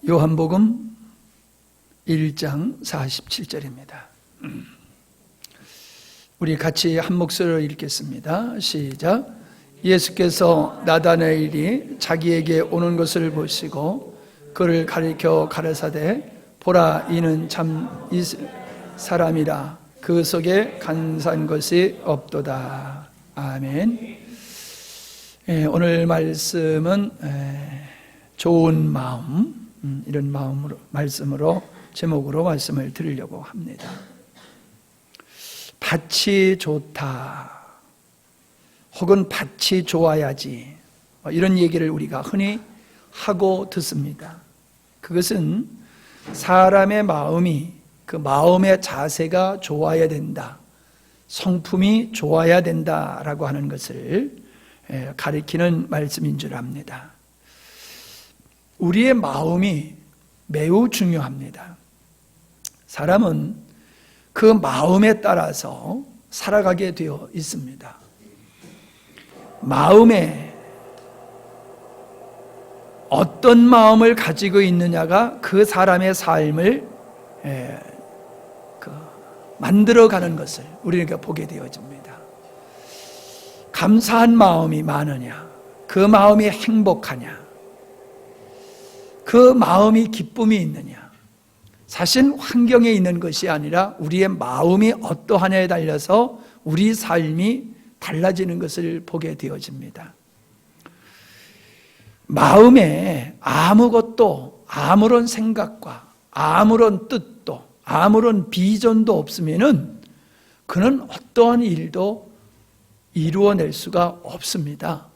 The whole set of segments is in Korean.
요한복음 1장 47절입니다. 우리 같이 한 목소리로 읽겠습니다. 시작. 예수께서 나다나엘이 자기에게 오는 것을 보시고 그를 가리켜 가라사대 보라, 이는 참 사람이라, 그 속에 간사한 것이 없도다. 아멘. 오늘 말씀은 좋은 마음, 이런 마음으로, 말씀으로, 제목으로 말씀을 드리려고 합니다. 밭이 좋다, 혹은 밭이 좋아야지, 이런 얘기를 우리가 흔히 하고 듣습니다. 그것은 사람의 마음이, 그 마음의 자세가 좋아야 된다, 성품이 좋아야 된다라고 하는 것을 가리키는 말씀인 줄 압니다. 우리의 마음이 매우 중요합니다. 사람은 그 마음에 따라서 살아가게 되어 있습니다. 마음에 어떤 마음을 가지고 있느냐가 그 사람의 삶을 만들어가는 것을 우리가 보게 되어집니다. 감사한 마음이 많으냐, 그 마음이 행복하냐, 그 마음이 기쁨이 있느냐, 사실 환경에 있는 것이 아니라 우리의 마음이 어떠하냐에 달려서 우리 삶이 달라지는 것을 보게 되어집니다. 마음에 아무것도, 아무런 생각과 아무런 뜻도 아무런 비전도 없으면은 그는 어떠한 일도 이루어낼 수가 없습니다.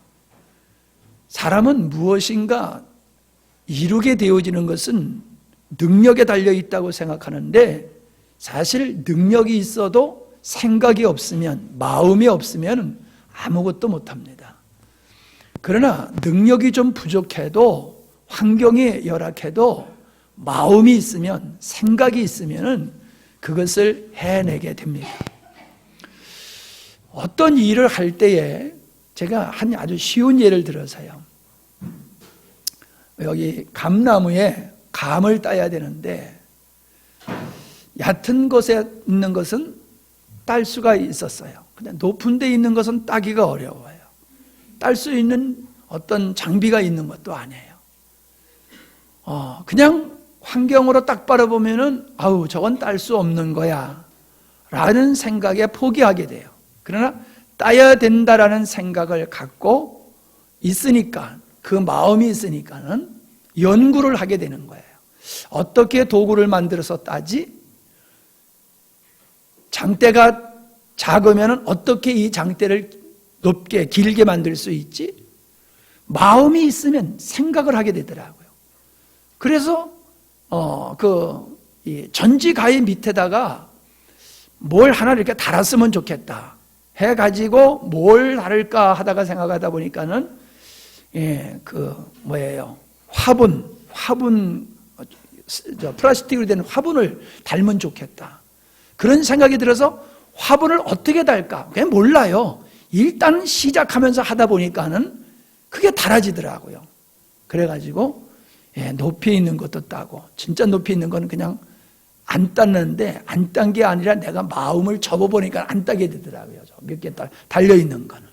사람은 무엇인가 이루게 되어지는 것은 능력에 달려 있다고 생각하는데, 사실 능력이 있어도 생각이 없으면, 마음이 없으면 아무것도 못합니다. 그러나 능력이 좀 부족해도, 환경이 열악해도 마음이 있으면, 생각이 있으면 그것을 해내게 됩니다. 어떤 일을 할 때에 제가 한 아주 쉬운 예를 들어서요, 여기 감나무에 감을 따야 되는데 얕은 곳에 있는 것은 딸 수가 있었어요. 근데 높은 데 있는 것은 따기가 어려워요. 딸 수 있는 어떤 장비가 있는 것도 아니에요. 그냥 환경으로 딱 바라보면은 아우, 저건 딸 수 없는 거야 라는 생각에 포기하게 돼요. 그러나 따야 된다라는 생각을 갖고 있으니까, 그 마음이 있으니까는 연구를 하게 되는 거예요. 어떻게 도구를 만들어서 따지? 장대가 작으면 어떻게 이 장대를 높게 길게 만들 수 있지? 마음이 있으면 생각을 하게 되더라고요. 그래서 이 전지가위 밑에다가 뭘 하나 이렇게 달았으면 좋겠다 해가지고 뭘 달을까 하다가 생각하다 보니까는 화분, 플라스틱으로 된 화분을 달면 좋겠다, 그런 생각이 들어서 화분을 어떻게 달까? 그냥 몰라요. 일단 시작하면서 하다 보니까는 그게 달아지더라고요. 그래가지고 높이 있는 것도 따고, 진짜 높이 있는 거는 그냥 안 땄는데, 안 딴 게 아니라 내가 마음을 접어보니까 안 따게 되더라고요. 몇 개 달려있는 거는.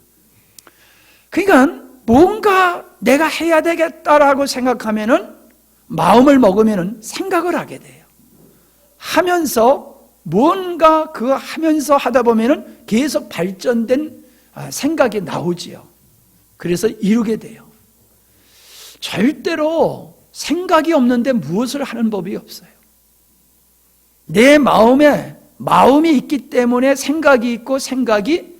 그러니까 뭔가 내가 해야 되겠다라고 생각하면은, 마음을 먹으면은 생각을 하게 돼요. 하면서 뭔가 하면서 하다 보면은 계속 발전된 생각이 나오지요. 그래서 이루게 돼요. 절대로 생각이 없는데 무엇을 하는 법이 없어요. 내 마음에 마음이 있기 때문에 생각이 있고, 생각이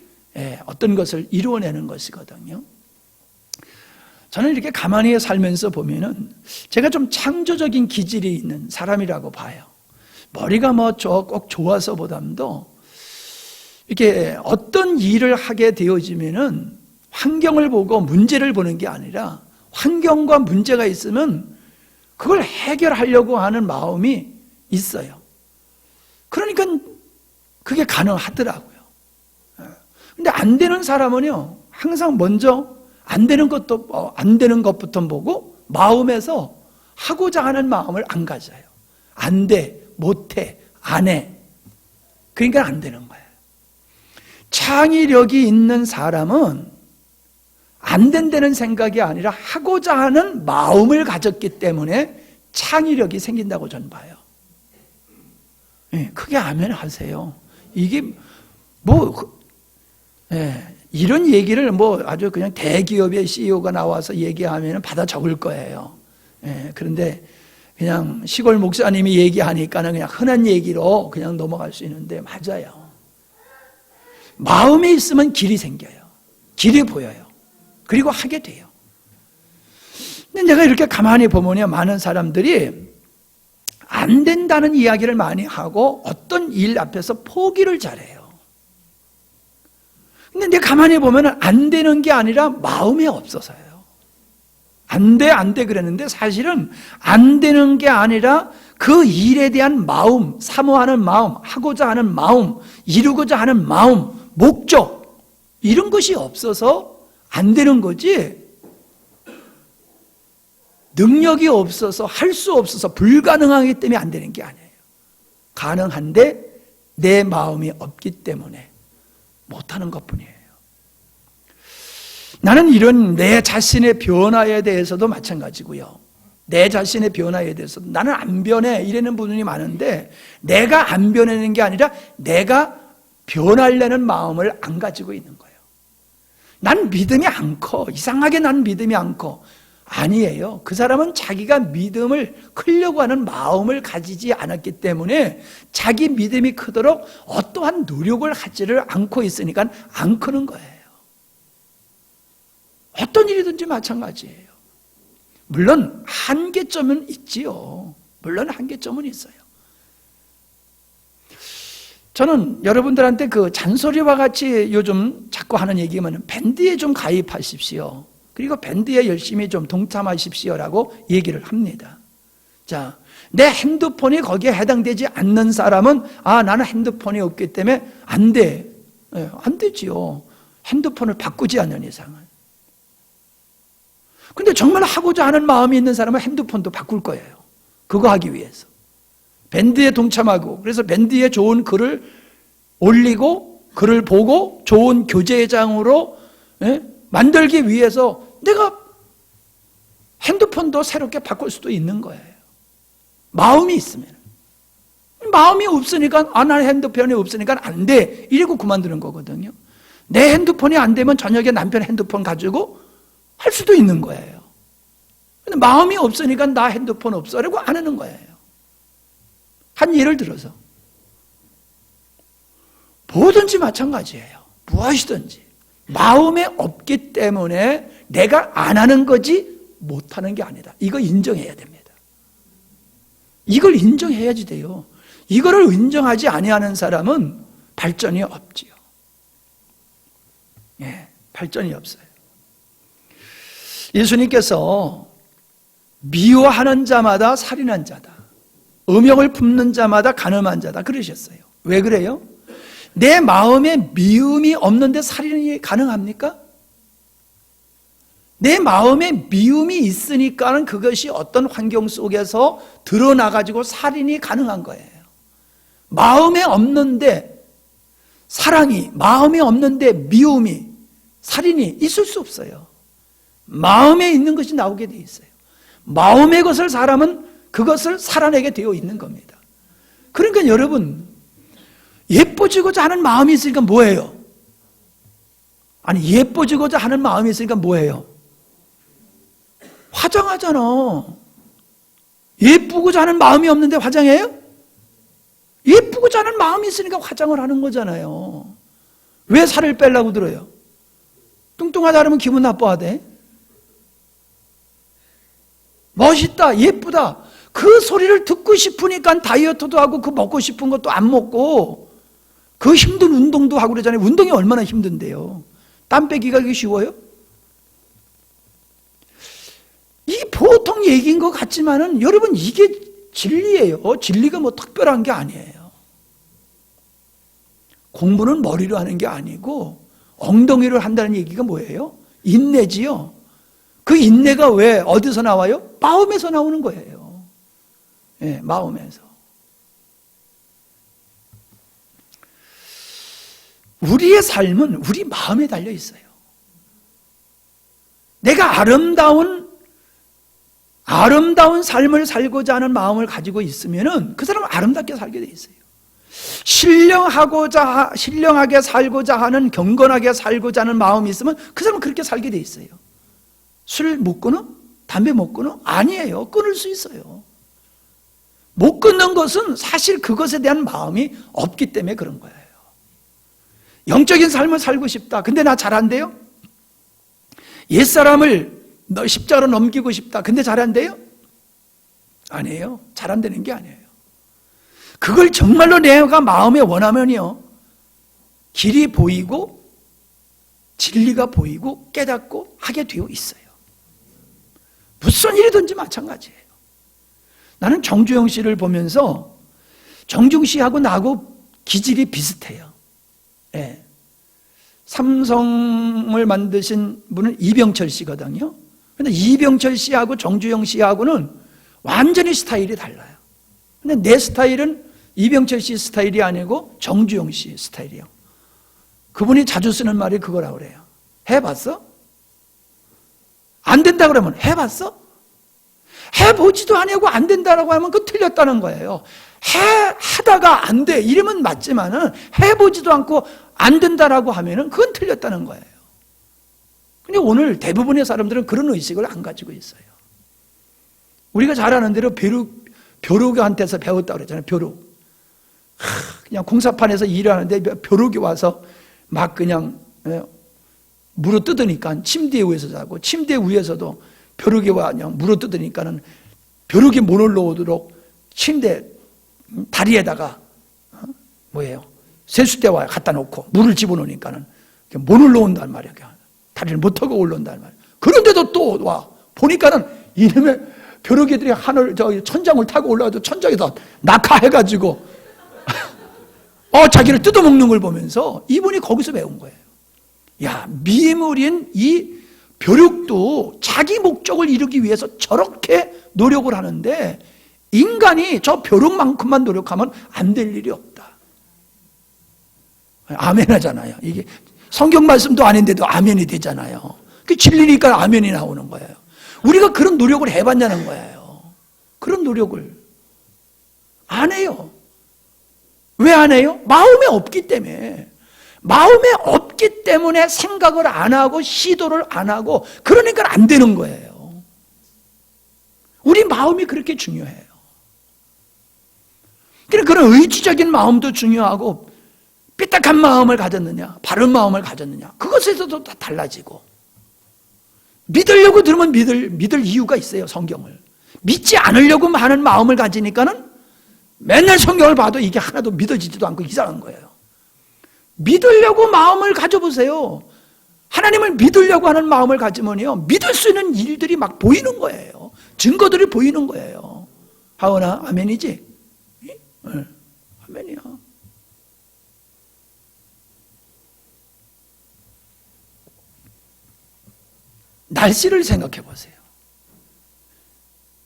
어떤 것을 이루어내는 것이거든요. 저는 이렇게 가만히 살면서 보면은 제가 좀 창조적인 기질이 있는 사람이라고 봐요. 머리가 꼭 좋아서 보담도 이렇게 어떤 일을 하게 되어지면은 환경을 보고 문제를 보는 게 아니라, 환경과 문제가 있으면 그걸 해결하려고 하는 마음이 있어요. 그러니까 그게 가능하더라고요. 근데 안 되는 사람은요, 항상 먼저 안 되는 것부터 보고 마음에서 하고자 하는 마음을 안 가져요. 안 돼, 못해, 안 해. 그러니까 안 되는 거예요. 창의력이 있는 사람은 안 된다는 생각이 아니라 하고자 하는 마음을 가졌기 때문에 창의력이 생긴다고 저는 봐요. 예, 크게 아멘 하세요. 이게 이런 얘기를 아주 그냥 대기업의 CEO가 나와서 얘기하면 받아 적을 거예요. 그런데 그냥 시골 목사님이 얘기하니까는 그냥 흔한 얘기로 그냥 넘어갈 수 있는데 맞아요. 마음에 있으면 길이 생겨요. 길이 보여요. 그리고 하게 돼요. 근데 내가 이렇게 가만히 보면요, 많은 사람들이 안 된다는 이야기를 많이 하고 어떤 일 앞에서 포기를 잘해요. 근데 내가 가만히 보면 안 되는 게 아니라 마음이 없어서요. 안 돼 그랬는데 사실은 안 되는 게 아니라 그 일에 대한 마음, 사모하는 마음, 하고자 하는 마음, 이루고자 하는 마음, 목적, 이런 것이 없어서 안 되는 거지, 능력이 없어서 할 수 없어서 불가능하기 때문에 안 되는 게 아니에요. 가능한데 내 마음이 없기 때문에 못하는 것뿐이에요. 나는 이런 내 자신의 변화에 대해서도 마찬가지고요. 내 자신의 변화에 대해서도 나는 안 변해 이러는 분이 많은데, 내가 안 변하는 게 아니라 내가 변하려는 마음을 안 가지고 있는 거예요. 난 믿음이 안 커. 이상하게 난 믿음이 안 커. 아니에요. 그 사람은 자기가 믿음을 크려고 하는 마음을 가지지 않았기 때문에 자기 믿음이 크도록 어떠한 노력을 하지를 않고 있으니까 안 크는 거예요. 어떤 일이든지 마찬가지예요. 물론 한계점은 있지요. 물론 한계점은 있어요. 저는 여러분들한테 그 잔소리와 같이 요즘 자꾸 하는 얘기면 밴드에 좀 가입하십시오. 그리고 밴드에 열심히 좀 동참하십시오라고 얘기를 합니다. 자, 내 핸드폰이 거기에 해당되지 않는 사람은 나는 핸드폰이 없기 때문에 안 돼. 안 되지요. 핸드폰을 바꾸지 않는 이상은. 근데 정말 하고자 하는 마음이 있는 사람은 핸드폰도 바꿀 거예요. 그거 하기 위해서. 밴드에 동참하고, 그래서 밴드에 좋은 글을 올리고 글을 보고 좋은 교제장으로 만들기 위해서 내가 핸드폰도 새롭게 바꿀 수도 있는 거예요. 마음이 있으면. 마음이 없으니까 나는 핸드폰이 없으니까 안 돼 이러고 그만두는 거거든요. 내 핸드폰이 안 되면 저녁에 남편 핸드폰 가지고 할 수도 있는 거예요. 근데 마음이 없으니까 나 핸드폰 없어 라고 안 하는 거예요. 한 예를 들어서 뭐든지 마찬가지예요. 무엇이든지 마음에 없기 때문에 내가 안 하는 거지 못하는 게 아니다. 이거 인정해야 됩니다. 이걸 인정해야지 돼요. 이거를 인정하지 아니하는 사람은 발전이 없지요. 발전이 없어요. 예수님께서 미워하는 자마다 살인한 자다, 음욕을 품는 자마다 간음한 자다 그러셨어요. 왜 그래요? 내 마음에 미움이 없는데 살인이 가능합니까? 내 마음에 미움이 있으니까는 그것이 어떤 환경 속에서 드러나가지고 살인이 가능한 거예요. 마음에 없는데 사랑이, 마음에 없는데 미움이, 살인이 있을 수 없어요. 마음에 있는 것이 나오게 돼 있어요. 마음의 것을 사람은 그것을 살아내게 되어 있는 겁니다. 그러니까 여러분, 예뻐지고자 하는 마음이 있으니까 뭐예요? 아니, 예뻐지고자 하는 마음이 있으니까 뭐예요? 화장하잖아. 예쁘고자 하는 마음이 없는데 화장해요? 예쁘고자 하는 마음이 있으니까 화장을 하는 거잖아요. 왜 살을 빼려고 들어요? 뚱뚱하다 그러면 기분 나빠하대. 멋있다, 예쁘다, 그 소리를 듣고 싶으니까 다이어트도 하고 그 먹고 싶은 것도 안 먹고 그 힘든 운동도 하고 그러잖아요. 운동이 얼마나 힘든데요. 땀 빼기가 그게 쉬워요? 이게 보통 얘기인 것 같지만은 여러분, 이게 진리예요. 진리가 뭐 특별한 게 아니에요. 공부는 머리로 하는 게 아니고 엉덩이로 한다는 얘기가 뭐예요? 인내지요. 그 인내가 왜 어디서 나와요? 마음에서 나오는 거예요. 예, 마음에서. 우리의 삶은 우리 마음에 달려 있어요. 내가 아름다운 삶을 살고자 하는 마음을 가지고 있으면은 그 사람은 아름답게 살게 돼 있어요. 신령하게 살고자 하는, 경건하게 살고자 하는 마음이 있으면 그 사람은 그렇게 살게 돼 있어요. 술 못 끊어? 담배 못 끊어? 아니에요. 끊을 수 있어요. 못 끊는 것은 사실 그것에 대한 마음이 없기 때문에 그런 거예요. 영적인 삶을 살고 싶다. 근데 나 잘 안 돼요? 옛사람을 십자가로 넘기고 싶다. 근데 잘 안 돼요? 아니에요. 잘 안 되는 게 아니에요. 그걸 정말로 내가 마음에 원하면요, 길이 보이고 진리가 보이고 깨닫고 하게 되어 있어요. 무슨 일이든지 마찬가지예요. 나는 정주영 씨를 보면서 정중 씨하고 나하고 기질이 비슷해요. 예. 삼성을 만드신 분은 이병철 씨거든요. 근데 이병철 씨하고 정주영 씨하고는 완전히 스타일이 달라요. 근데 내 스타일은 이병철 씨 스타일이 아니고 정주영 씨 스타일이에요. 그분이 자주 쓰는 말이 그거라고 그래요. 해봤어? 안 된다 그러면 해봤어? 해보지도 아니고 안 된다라고 하면 그거 틀렸다는 거예요. 하다가 안 돼 이러면 맞지만은 해보지도 않고 안 된다라고 하면은 그건 틀렸다는 거예요. 근데 오늘 대부분의 사람들은 그런 의식을 안 가지고 있어요. 우리가 잘 아는 대로 벼룩한테서 배웠다고 그랬잖아요. 벼룩. 그냥 공사판에서 일하는데 벼룩이 와서 막 그냥 물어 뜯으니까 침대 위에서 자고, 침대 위에서도 벼룩이 와 그냥 물어 뜯으니까는 벼룩이 못 올라오도록 침대 다리에다가 세숫대와 갖다 놓고 물을 집어넣으니까는 못 올라온단 말이야. 다리를 못 타고 올라온단 말이야. 그런데도 또 와 보니까는 이놈의 벼룩이들이 천장을 타고 올라와도 천장에다 낙하해가지고 자기를 뜯어먹는 걸 보면서 이분이 거기서 배운 거예요. 야, 미물인 이 벼룩도 자기 목적을 이루기 위해서 저렇게 노력을 하는데 인간이 저 벼룩만큼만 노력하면 안 될 일이 없다. 아멘 하잖아요. 이게 성경 말씀도 아닌데도 아멘이 되잖아요. 그 진리니까 아멘이 나오는 거예요. 우리가 그런 노력을 해봤냐는 거예요. 그런 노력을 안 해요. 왜 안 해요? 마음에 없기 때문에. 마음에 없기 때문에 생각을 안 하고 시도를 안 하고 그러니까 안 되는 거예요. 우리 마음이 그렇게 중요해요. 그런 의지적인 마음도 중요하고 삐딱한 마음을 가졌느냐 바른 마음을 가졌느냐 그것에서도 다 달라지고 믿으려고 들으면 믿을 이유가 있어요. 성경을 믿지 않으려고 하는 마음을 가지니까는 맨날 성경을 봐도 이게 하나도 믿어지지도 않고 이상한 거예요. 믿으려고 마음을 가져보세요. 하나님을 믿으려고 하는 마음을 가지면요 믿을 수 있는 일들이 막 보이는 거예요. 증거들이 보이는 거예요. 하오나 아멘이지? 네, 아멘이야. 날씨를 생각해 보세요.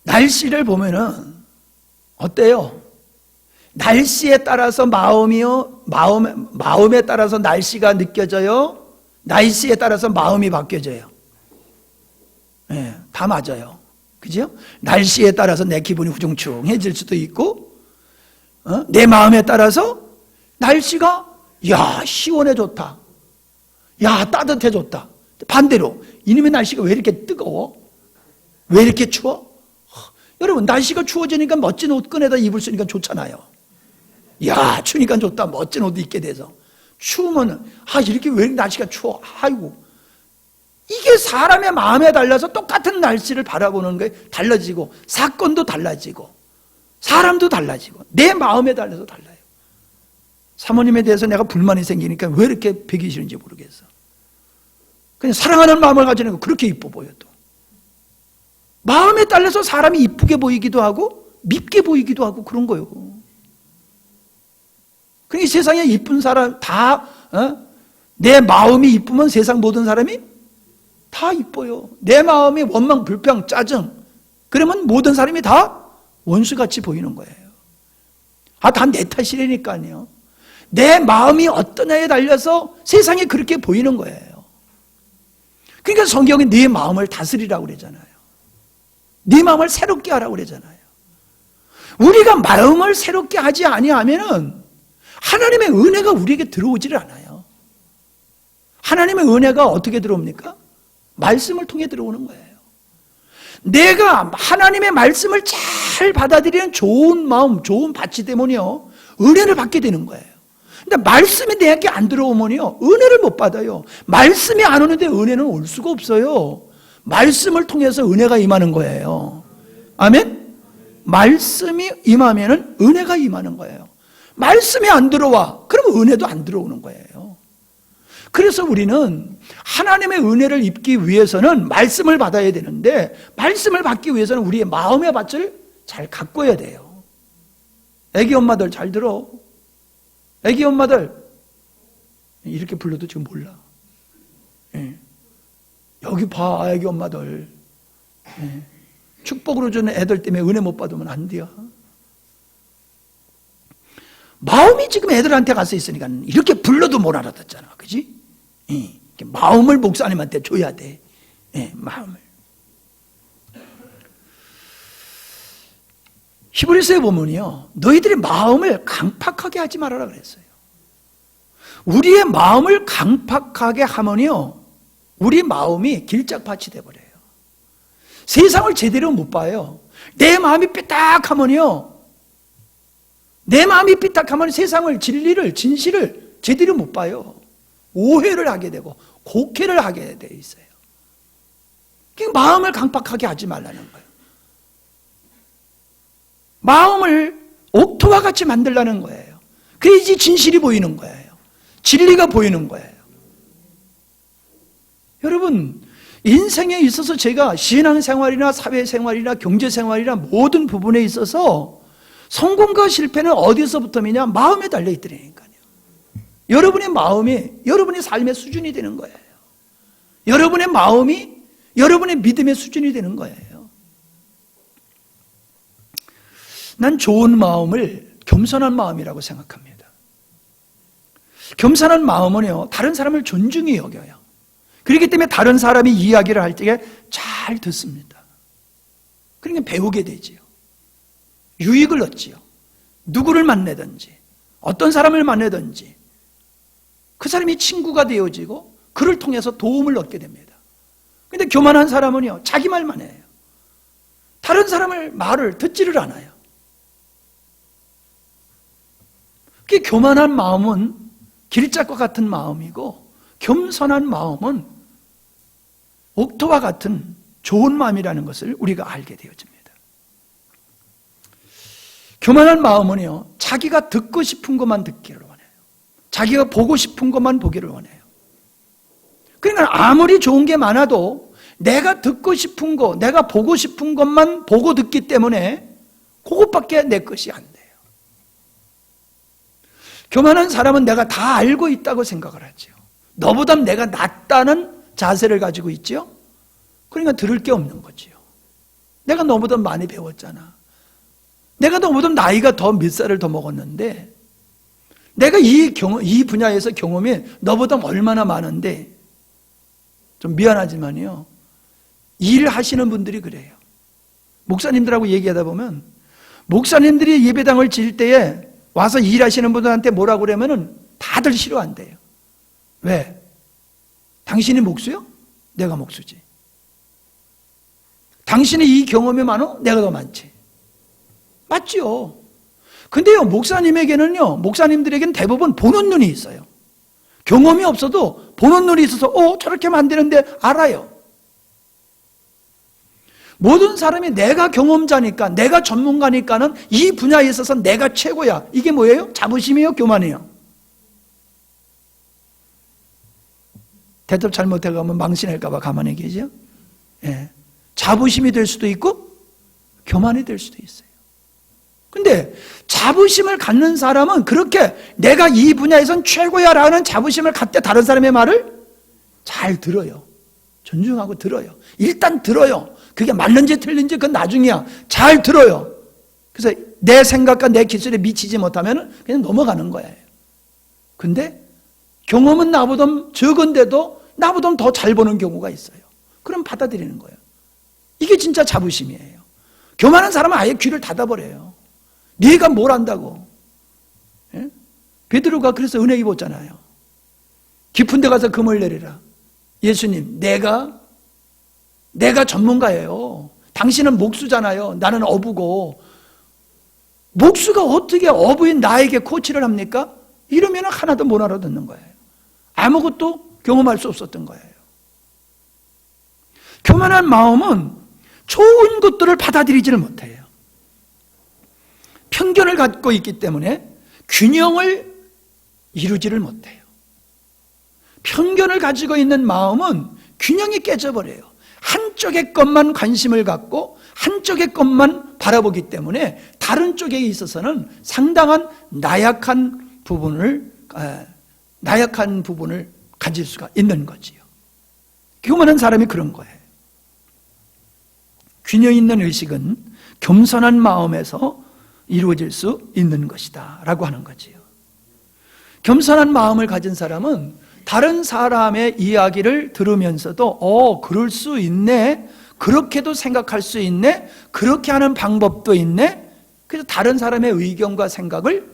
날씨를 보면은 어때요? 날씨에 따라서 마음에 따라서 날씨가 느껴져요? 날씨에 따라서 마음이 바뀌어져요? 네, 다 맞아요. 그죠? 날씨에 따라서 내 기분이 후중충해질 수도 있고, 내 마음에 따라서 날씨가, 야, 시원해 좋다. 야, 따뜻해 좋다. 반대로, 이놈의 날씨가 왜 이렇게 뜨거워? 왜 이렇게 추워? 여러분, 날씨가 추워지니까 멋진 옷 꺼내다 입을 수 있으니까 좋잖아요. 야, 추니까 좋다. 멋진 옷 입게 돼서. 추우면, 이렇게 왜 날씨가 추워? 아이고. 이게 사람의 마음에 달라서 똑같은 날씨를 바라보는 게 달라지고, 사건도 달라지고, 사람도 달라지고, 내 마음에 달라서 달라요. 사모님에 대해서 내가 불만이 생기니까 왜 이렇게 배기 싫은지 모르겠어. 그냥 사랑하는 마음을 가지는 거 그렇게 이뻐 보여 또. 마음에 따라서 사람이 이쁘게 보이기도 하고 밉게 보이기도 하고 그런 거예요. 그러니까 세상에 이쁜 사람 다 내 마음이 이쁘면 세상 모든 사람이 다 이뻐요. 내 마음이 원망, 불평, 짜증 그러면 모든 사람이 다 원수같이 보이는 거예요. 다 내 탓이라니까요. 내 마음이 어떤 애에 달려서 세상에 그렇게 보이는 거예요. 그러니까 성경이 네 마음을 다스리라고 그러잖아요. 네 마음을 새롭게 하라고 그러잖아요. 우리가 마음을 새롭게 하지 아니하면은 하나님의 은혜가 우리에게 들어오지를 않아요. 하나님의 은혜가 어떻게 들어옵니까? 말씀을 통해 들어오는 거예요. 내가 하나님의 말씀을 잘 받아들이는 좋은 마음, 좋은 밭이 되면요, 은혜를 받게 되는 거예요. 근데 말씀이 내게 안 들어오면요, 은혜를 못 받아요. 말씀이 안 오는데 은혜는 올 수가 없어요. 말씀을 통해서 은혜가 임하는 거예요. 아멘? 말씀이 임하면은 은혜가 임하는 거예요. 말씀이 안 들어와. 그러면 은혜도 안 들어오는 거예요. 그래서 우리는 하나님의 은혜를 입기 위해서는 말씀을 받아야 되는데, 말씀을 받기 위해서는 우리의 마음의 밭을 잘 가꿔야 돼요. 애기 엄마들 잘 들어. 애기 엄마들 이렇게 불러도 지금 몰라. 여기 봐, 애기 엄마들. 축복으로 주는 애들 때문에 은혜 못 받으면 안 돼요. 마음이 지금 애들한테 가서 있으니까 이렇게 불러도 못 알아듣잖아. 그지? 마음을 목사님한테 줘야 돼. 마음을. 히브리서에 보면요, 너희들이 마음을 강팍하게 하지 말아라 그랬어요. 우리의 마음을 강팍하게 하면요, 우리 마음이 길짝밭이 돼버려요. 세상을 제대로 못 봐요. 내 마음이 삐딱하면요, 내 마음이 삐딱하면 세상을, 진리를, 진실을 제대로 못 봐요. 오해를 하게 되고 곡해를 하게 돼 있어요. 그러니까 마음을 강팍하게 하지 말라는 거예요. 마음을 옥토와 같이 만들라는 거예요. 그래야지 진실이 보이는 거예요. 진리가 보이는 거예요. 여러분, 인생에 있어서 제가 신앙생활이나 사회생활이나 경제생활이나 모든 부분에 있어서 성공과 실패는 어디서부터냐? 마음에 달려있더라니까요. 여러분의 마음이 여러분의 삶의 수준이 되는 거예요. 여러분의 마음이 여러분의 믿음의 수준이 되는 거예요. 난 좋은 마음을 겸손한 마음이라고 생각합니다. 겸손한 마음은요, 다른 사람을 존중히 여겨요. 그렇기 때문에 다른 사람이 이야기를 할 때 잘 듣습니다. 그러니까 배우게 되지요. 유익을 얻지요. 누구를 만나든지 어떤 사람을 만나든지 그 사람이 친구가 되어지고 그를 통해서 도움을 얻게 됩니다. 그런데 교만한 사람은요, 자기 말만 해요. 다른 사람을 말을 듣지를 않아요. 그 교만한 마음은 길짝과 같은 마음이고, 겸손한 마음은 옥토와 같은 좋은 마음이라는 것을 우리가 알게 되어집니다. 교만한 마음은요, 자기가 듣고 싶은 것만 듣기를 원해요. 자기가 보고 싶은 것만 보기를 원해요. 그러니까 아무리 좋은 게 많아도 내가 듣고 싶은 거, 내가 보고 싶은 것만 보고 듣기 때문에 그것밖에 내 것이 안 돼요. 교만한 사람은 내가 다 알고 있다고 생각을 하죠. 너보다 내가 낫다는 자세를 가지고 있죠. 그러니까 들을 게 없는 거지요. 내가 너보다 많이 배웠잖아. 내가 너보다 나이가 더 몇 살을 더 먹었는데, 내가 이 분야에서 경험이 너보다 얼마나 많은데, 좀 미안하지만요, 일하시는 분들이 그래요. 목사님들하고 얘기하다 보면, 목사님들이 예배당을 지을 때에 와서 일하시는 분들한테 뭐라고 그러면은 다들 싫어한대요. 왜? 당신이 목수요? 내가 목수지. 당신이 이 경험이 많어? 내가 더 많지. 맞죠? 근데요, 목사님에게는요, 목사님들에게는 대부분 보는 눈이 있어요. 경험이 없어도 보는 눈이 있어서 저렇게 만드는데 알아요. 모든 사람이 내가 경험자니까, 내가 전문가니까는 이 분야에 있어서 내가 최고야. 이게 뭐예요? 자부심이에요? 교만이에요? 대답 잘못해가면 망신할까 봐 가만히 계세요. 예. 자부심이 될 수도 있고 교만이 될 수도 있어요. 근데 자부심을 갖는 사람은 그렇게 내가 이 분야에선 최고야 라는 자부심을 갖되 다른 사람의 말을 잘 들어요. 존중하고 들어요. 일단 들어요. 그게 맞는지 틀린지 그건 나중이야. 잘 들어요. 그래서 내 생각과 내 기술에 미치지 못하면 그냥 넘어가는 거예요. 근데 경험은 나보다 적은데도 나보다 더 잘 보는 경우가 있어요. 그럼 받아들이는 거예요. 이게 진짜 자부심이에요. 교만한 사람은 아예 귀를 닫아버려요. 네가 뭘 안다고. 예? 베드로가 그래서 은혜 입었잖아요. 깊은 데 가서 금을 내리라. 예수님, 내가 전문가예요. 당신은 목수잖아요. 나는 어부고. 목수가 어떻게 어부인 나에게 코치를 합니까? 이러면 하나도 못 알아듣는 거예요. 아무것도 경험할 수 없었던 거예요. 교만한 마음은 좋은 것들을 받아들이지를 못해요. 편견을 갖고 있기 때문에 균형을 이루지를 못해요. 편견을 가지고 있는 마음은 균형이 깨져버려요. 한쪽의 것만 관심을 갖고 한쪽의 것만 바라보기 때문에 다른 쪽에 있어서는 상당한 나약한 부분을 가질 수가 있는 거지요. 교만한 사람이 그런 거예요. 균형 있는 의식은 겸손한 마음에서 이루어질 수 있는 것이다 라고 하는 거지요. 겸손한 마음을 가진 사람은 다른 사람의 이야기를 들으면서도 그럴 수 있네, 그렇게도 생각할 수 있네, 그렇게 하는 방법도 있네. 그래서 다른 사람의 의견과 생각을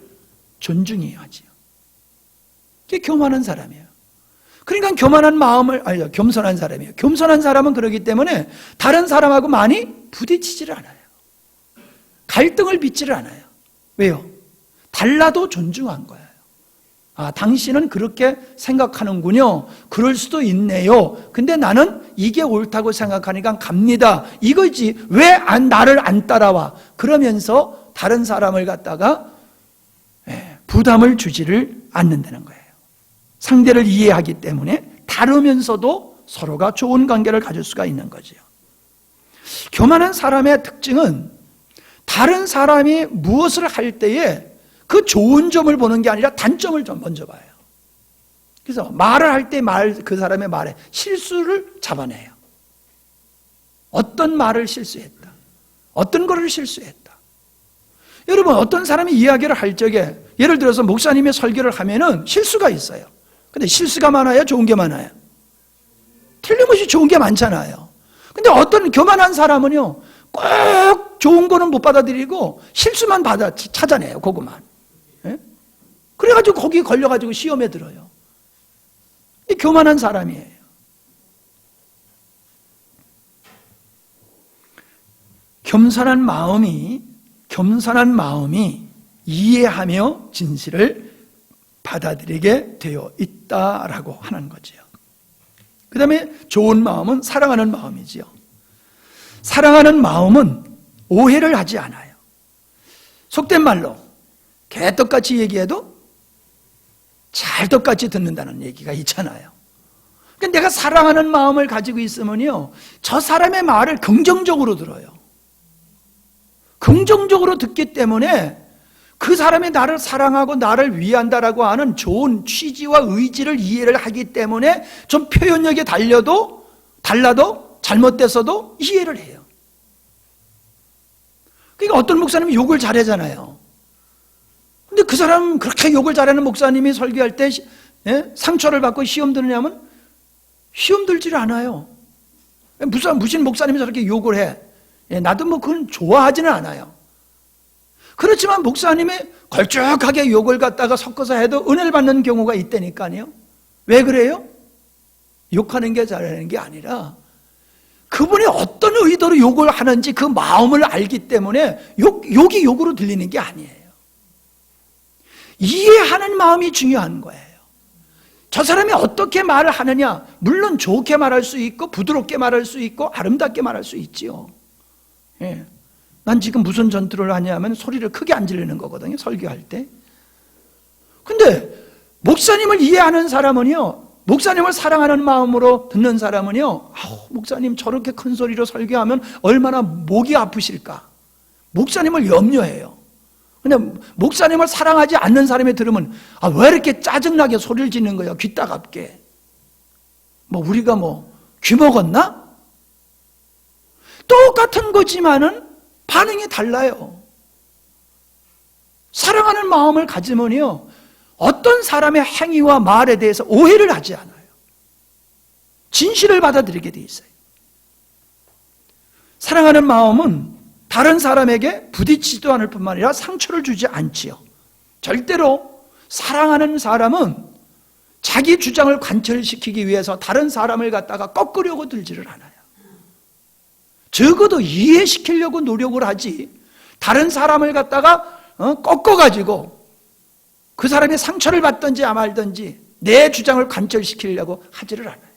존중해야 하지요. 그게 교만한 사람이에요. 그러니까 겸손한 사람이에요. 겸손한 사람은 그러기 때문에 다른 사람하고 많이 부딪히지를 않아요. 갈등을 빚지를 않아요. 왜요? 달라도 존중한 거예요. 당신은 그렇게 생각하는군요. 그럴 수도 있네요. 근데 나는 이게 옳다고 생각하니까 갑니다. 이거지. 왜 나를 안 따라와? 그러면서 다른 사람을 갖다가 부담을 주지를 않는다는 거예요. 상대를 이해하기 때문에 다르면서도 서로가 좋은 관계를 가질 수가 있는 거죠. 교만한 사람의 특징은 다른 사람이 무엇을 할 때에 그 좋은 점을 보는 게 아니라 단점을 좀 먼저 봐요. 그래서 말을 할 때 그 사람의 말에 실수를 잡아내요. 어떤 말을 실수했다. 어떤 거를 실수했다. 여러분, 어떤 사람이 이야기를 할 적에 예를 들어서 목사님이 설교를 하면은 실수가 있어요. 근데 실수가 많아요? 좋은 게 많아요? 틀림없이 좋은 게 많잖아요. 근데 어떤 교만한 사람은요, 꼭 좋은 거는 못 받아들이고 실수만 찾아내요. 그것만. 예? 그래가지고 거기에 걸려가지고 시험에 들어요. 이 교만한 사람이에요. 겸손한 마음이 이해하며 진실을 받아들이게 되어 있다라고 하는 거지요. 그 다음에 좋은 마음은 사랑하는 마음이지요. 사랑하는 마음은 오해를 하지 않아요. 속된 말로 개떡같이 얘기해도 찰떡같이 듣는다는 얘기가 있잖아요. 그러니까 내가 사랑하는 마음을 가지고 있으면요, 저 사람의 말을 긍정적으로 들어요. 긍정적으로 듣기 때문에 그 사람이 나를 사랑하고 나를 위한다라고 하는 좋은 취지와 의지를 이해를 하기 때문에 좀 표현력이 달라도 잘못됐어도 이해를 해요. 그러니까 어떤 목사님이 욕을 잘하잖아요. 근데 그 사람 그렇게 욕을 잘하는 목사님이 설교할 때 상처를 받고 시험 드느냐면 시험 들지를 않아요. 무슨 목사님이 저렇게 욕을 해. 나도 그건 좋아하지는 않아요. 그렇지만 목사님이 걸쭉하게 욕을 갖다가 섞어서 해도 은혜를 받는 경우가 있다니까요. 왜 그래요? 욕하는 게 잘하는 게 아니라 그분이 어떤 의도로 욕을 하는지 그 마음을 알기 때문에 욕이 욕으로 들리는 게 아니에요. 이해하는 마음이 중요한 거예요. 저 사람이 어떻게 말을 하느냐, 물론 좋게 말할 수 있고 부드럽게 말할 수 있고 아름답게 말할 수 있지요. 예. 난 지금 무슨 전투를 하냐면 소리를 크게 안 지르는 거거든요, 설교할 때. 근데 목사님을 이해하는 사람은요, 목사님을 사랑하는 마음으로 듣는 사람은요, 목사님 저렇게 큰 소리로 설교하면 얼마나 목이 아프실까, 목사님을 염려해요. 근데 목사님을 사랑하지 않는 사람이 들으면 왜 이렇게 짜증나게 소리를 지르는 거야, 귀 따갑게. 우리가 귀 먹었나? 똑같은 거지만은 반응이 달라요. 사랑하는 마음을 가지면요, 어떤 사람의 행위와 말에 대해서 오해를 하지 않아요. 진실을 받아들이게 돼 있어요. 사랑하는 마음은 다른 사람에게 부딪히지도 않을 뿐만 아니라 상처를 주지 않지요. 절대로 사랑하는 사람은 자기 주장을 관철시키기 위해서 다른 사람을 갖다가 꺾으려고 들지를 않아요. 적어도 이해시키려고 노력을 하지, 다른 사람을 갖다가 꺾어가지고 그 사람이 상처를 받든지 말든지 내 주장을 관철시키려고 하지를 않아요.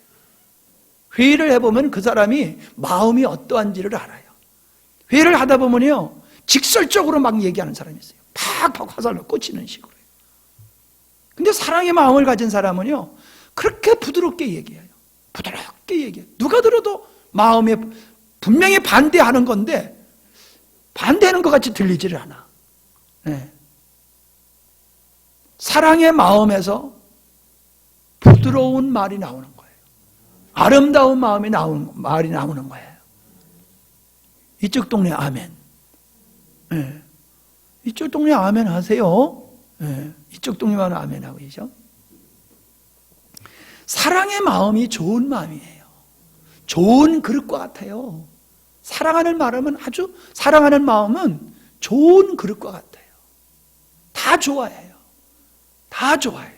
회의를 해보면 그 사람이 마음이 어떠한지를 알아요. 회의를 하다 보면요, 직설적으로 막 얘기하는 사람이 있어요. 팍팍 화살로 꽂히는 식으로. 근데 사랑의 마음을 가진 사람은요, 그렇게 부드럽게 얘기해요. 부드럽게 얘기해요. 누가 들어도 마음에 분명히 반대하는 건데 반대하는 것 같이 들리지를 않아. 네. 사랑의 마음에서 부드러운 말이 나오는 거예요. 아름다운 말이 나오는 거예요. 이쪽 동네 아멘. 네. 이쪽 동네 아멘 하세요. 네. 이쪽 동네만 아멘 하고 계셔. 사랑의 마음이 좋은 마음이에요. 좋은 그릇과 같아요. 사랑하는 마음은 좋은 그릇과 같아요. 다 좋아해요. 다 좋아해요.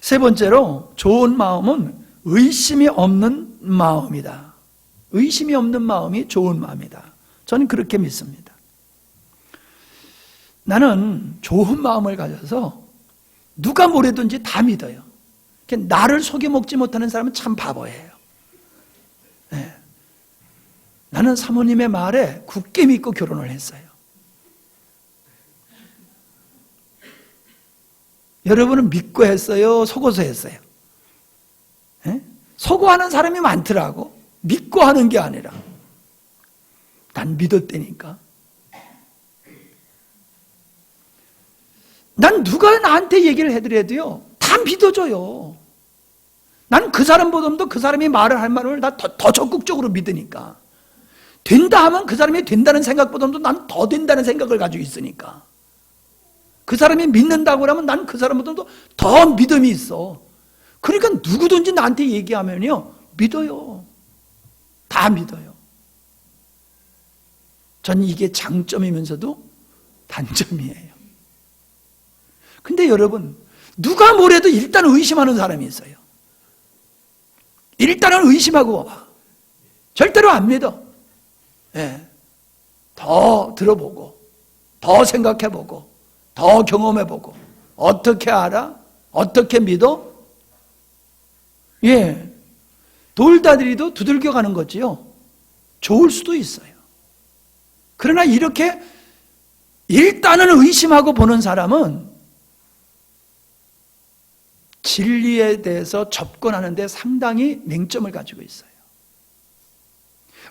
세 번째로, 좋은 마음은 의심이 없는 마음이다. 의심이 없는 마음이 좋은 마음이다. 저는 그렇게 믿습니다. 나는 좋은 마음을 가져서 누가 뭐래든지 다 믿어요. 나를 속여먹지 못하는 사람은 참 바보예요. 네. 나는 사모님의 말에 굳게 믿고 결혼을 했어요. 여러분은 믿고 했어요? 속어서 했어요? 네? 속어하는 사람이 많더라고. 믿고 하는 게 아니라. 난 믿었다니까. 난 누가 나한테 얘기를 해드려도요, 다 믿어줘요. 난 그 사람보다도 그 사람이 말을 할 말을 더 적극적으로 믿으니까. 된다 하면 그 사람이 된다는 생각보다도 난 더 된다는 생각을 가지고 있으니까. 그 사람이 믿는다고 하면 난 그 사람보다도 더 믿음이 있어. 그러니까 누구든지 나한테 얘기하면요, 믿어요. 다 믿어요. 전 이게 장점이면서도 단점이에요. 근데 여러분, 누가 뭐래도 일단 의심하는 사람이 있어요. 일단은 의심하고 봐. 절대로 안 믿어. 네. 더 들어보고, 더 생각해보고, 더 경험해보고. 어떻게 알아? 어떻게 믿어? 예. 돌다리도 두들겨 가는 거지요. 좋을 수도 있어요. 그러나 이렇게 일단은 의심하고 보는 사람은 진리에 대해서 접근하는 데 상당히 냉점을 가지고 있어요.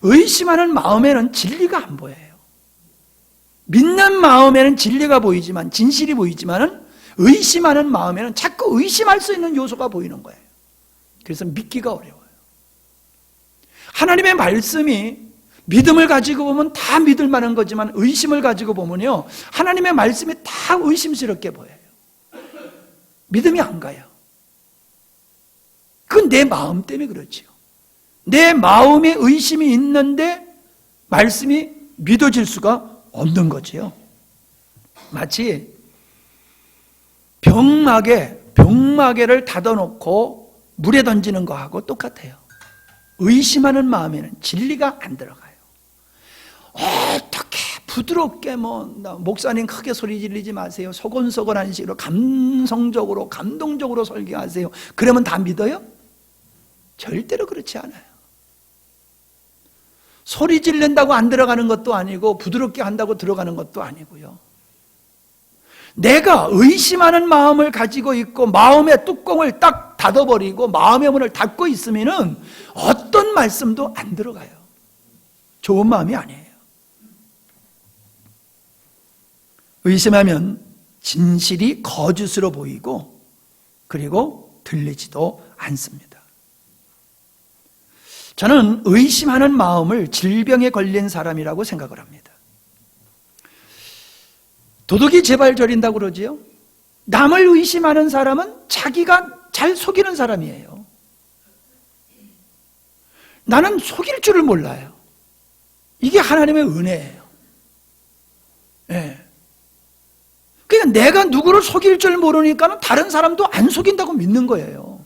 의심하는 마음에는 진리가 안 보여요. 믿는 마음에는 진리가 보이지만, 진실이 보이지만은 의심하는 마음에는 자꾸 의심할 수 있는 요소가 보이는 거예요. 그래서 믿기가 어려워요. 하나님의 말씀이 믿음을 가지고 보면 다 믿을 만한 거지만 의심을 가지고 보면요, 하나님의 말씀이 다 의심스럽게 보여요. 믿음이 안 가요. 그건 내 마음 때문에 그렇지요. 내 마음에 의심이 있는데 말씀이 믿어질 수가 없는 거지요. 마치 병마개를 닫아놓고 물에 던지는 거하고 똑같아요. 의심하는 마음에는 진리가 안 들어가요. 어떻게 부드럽게 목사님 크게 소리 지르지 마세요. 소곤소곤한 식으로 감성적으로 감동적으로 설교하세요. 그러면 다 믿어요? 절대로 그렇지 않아요. 소리 지른다고 안 들어가는 것도 아니고 부드럽게 한다고 들어가는 것도 아니고요. 내가 의심하는 마음을 가지고 있고 마음의 뚜껑을 딱 닫아버리고 마음의 문을 닫고 있으면은 어떤 말씀도 안 들어가요. 좋은 마음이 아니에요. 의심하면 진실이 거짓으로 보이고 그리고 들리지도 않습니다. 저는 의심하는 마음을 질병에 걸린 사람이라고 생각을 합니다. 도둑이 제발 저린다고 그러지요. 남을 의심하는 사람은 자기가 잘 속이는 사람이에요. 나는 속일 줄을 몰라요. 이게 하나님의 은혜예요. 예. 그러니까 내가 누구를 속일 줄 모르니까 다른 사람도 안 속인다고 믿는 거예요.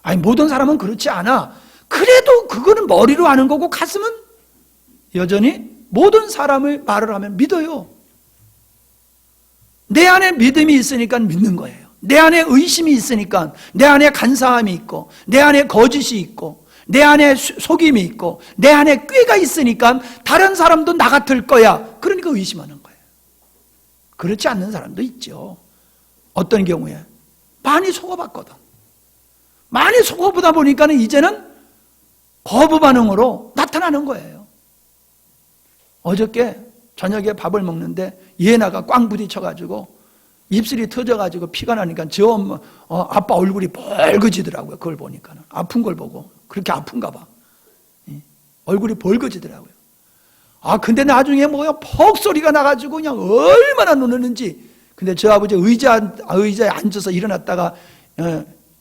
아니, 모든 사람은 그렇지 않아. 그래도 그거는 머리로 아는 거고 가슴은 여전히 모든 사람의 말을 하면 믿어요. 내 안에 믿음이 있으니까 믿는 거예요. 내 안에 의심이 있으니까, 내 안에 간사함이 있고, 내 안에 거짓이 있고, 내 안에 속임이 있고, 내 안에 꾀가 있으니까 다른 사람도 나 같을 거야. 그러니까 의심하는 거예요. 그렇지 않는 사람도 있죠. 어떤 경우에 많이 속아봤거든. 많이 속아보다 보니까는 이제는 거부 반응으로 나타나는 거예요. 어저께 저녁에 밥을 먹는데 예나가 꽝 부딪혀가지고 입술이 터져가지고 피가 나니까 저 엄마, 아빠 얼굴이 벌거지더라고요. 그걸 보니까는. 아픈 걸 보고. 그렇게 아픈가 봐. 얼굴이 벌거지더라고요. 근데 나중에 퍽 소리가 나가지고 그냥 얼마나 놀랐는지. 근데 저 아버지 의자에 앉아서 일어났다가,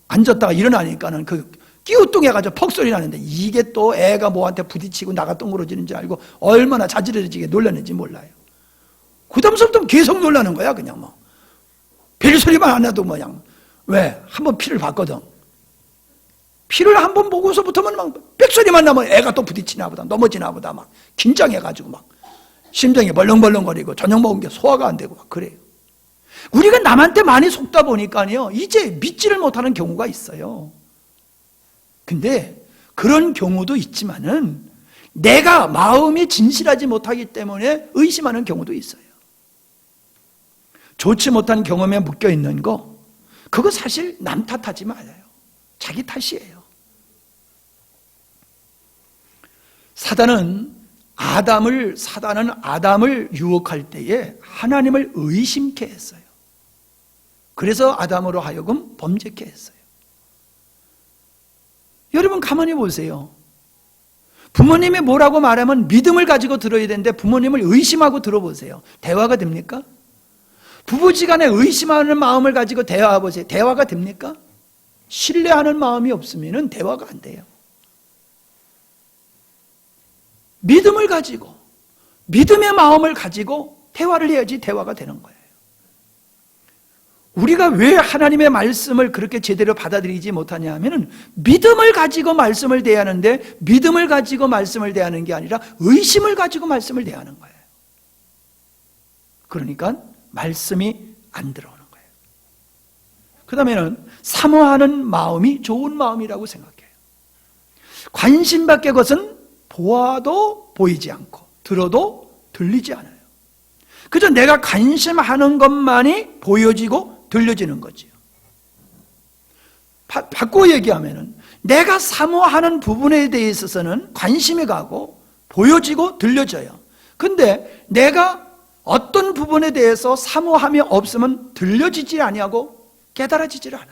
앉았다가 일어나니까는 끼우뚱해가지고 퍽 소리 나는데 이게 또 애가 뭐한테 부딪히고 나가 똥그러지는 줄 알고 얼마나 자지러지게 놀랐는지 몰라요. 그 다음부터 계속 놀라는 거야, 그냥 뭐. 별 소리만 안 나도 그냥. 왜? 한번 피를 봤거든. 피를 한번 보고서부터는 막 빽소리만 나면 애가 또 부딪히나 보다, 넘어지나 보다 막 긴장해가지고 막 심장이 벌렁벌렁거리고 저녁 먹은 게 소화가 안 되고 막 그래요. 우리가 남한테 많이 속다 보니까요, 이제 믿지를 못하는 경우가 있어요. 근데 그런 경우도 있지만은 내가 마음이 진실하지 못하기 때문에 의심하는 경우도 있어요. 좋지 못한 경험에 묶여 있는 거, 그거 사실 남 탓하지 말아요. 자기 탓이에요. 사단은 아담을 유혹할 때에 하나님을 의심케 했어요. 그래서 아담으로 하여금 범죄케 했어요. 여러분 가만히 보세요. 부모님이 뭐라고 말하면 믿음을 가지고 들어야 되는데 부모님을 의심하고 들어보세요. 대화가 됩니까? 부부지간에 의심하는 마음을 가지고 대화해보세요. 대화가 됩니까? 신뢰하는 마음이 없으면 대화가 안 돼요. 믿음을 가지고, 믿음의 마음을 가지고 대화를 해야지 대화가 되는 거예요. 우리가 왜 하나님의 말씀을 그렇게 제대로 받아들이지 못하냐 하면은 믿음을 가지고 말씀을 대하는데 믿음을 가지고 말씀을 대하는 게 아니라 의심을 가지고 말씀을 대하는 거예요. 그러니까 말씀이 안 들어오는 거예요. 그 다음에는 사모하는 마음이 좋은 마음이라고 생각해요. 관심밖의 것은 보아도 보이지 않고 들어도 들리지 않아요. 그저 내가 관심하는 것만이 보여지고 들려지는 거지요. 바꾸어 얘기하면은 내가 사모하는 부분에 대해 있어서는 관심이 가고 보여지고 들려져요. 근데 내가 어떤 부분에 대해서 사모함이 없으면 들려지지 아니하고 깨달아지질 않아요.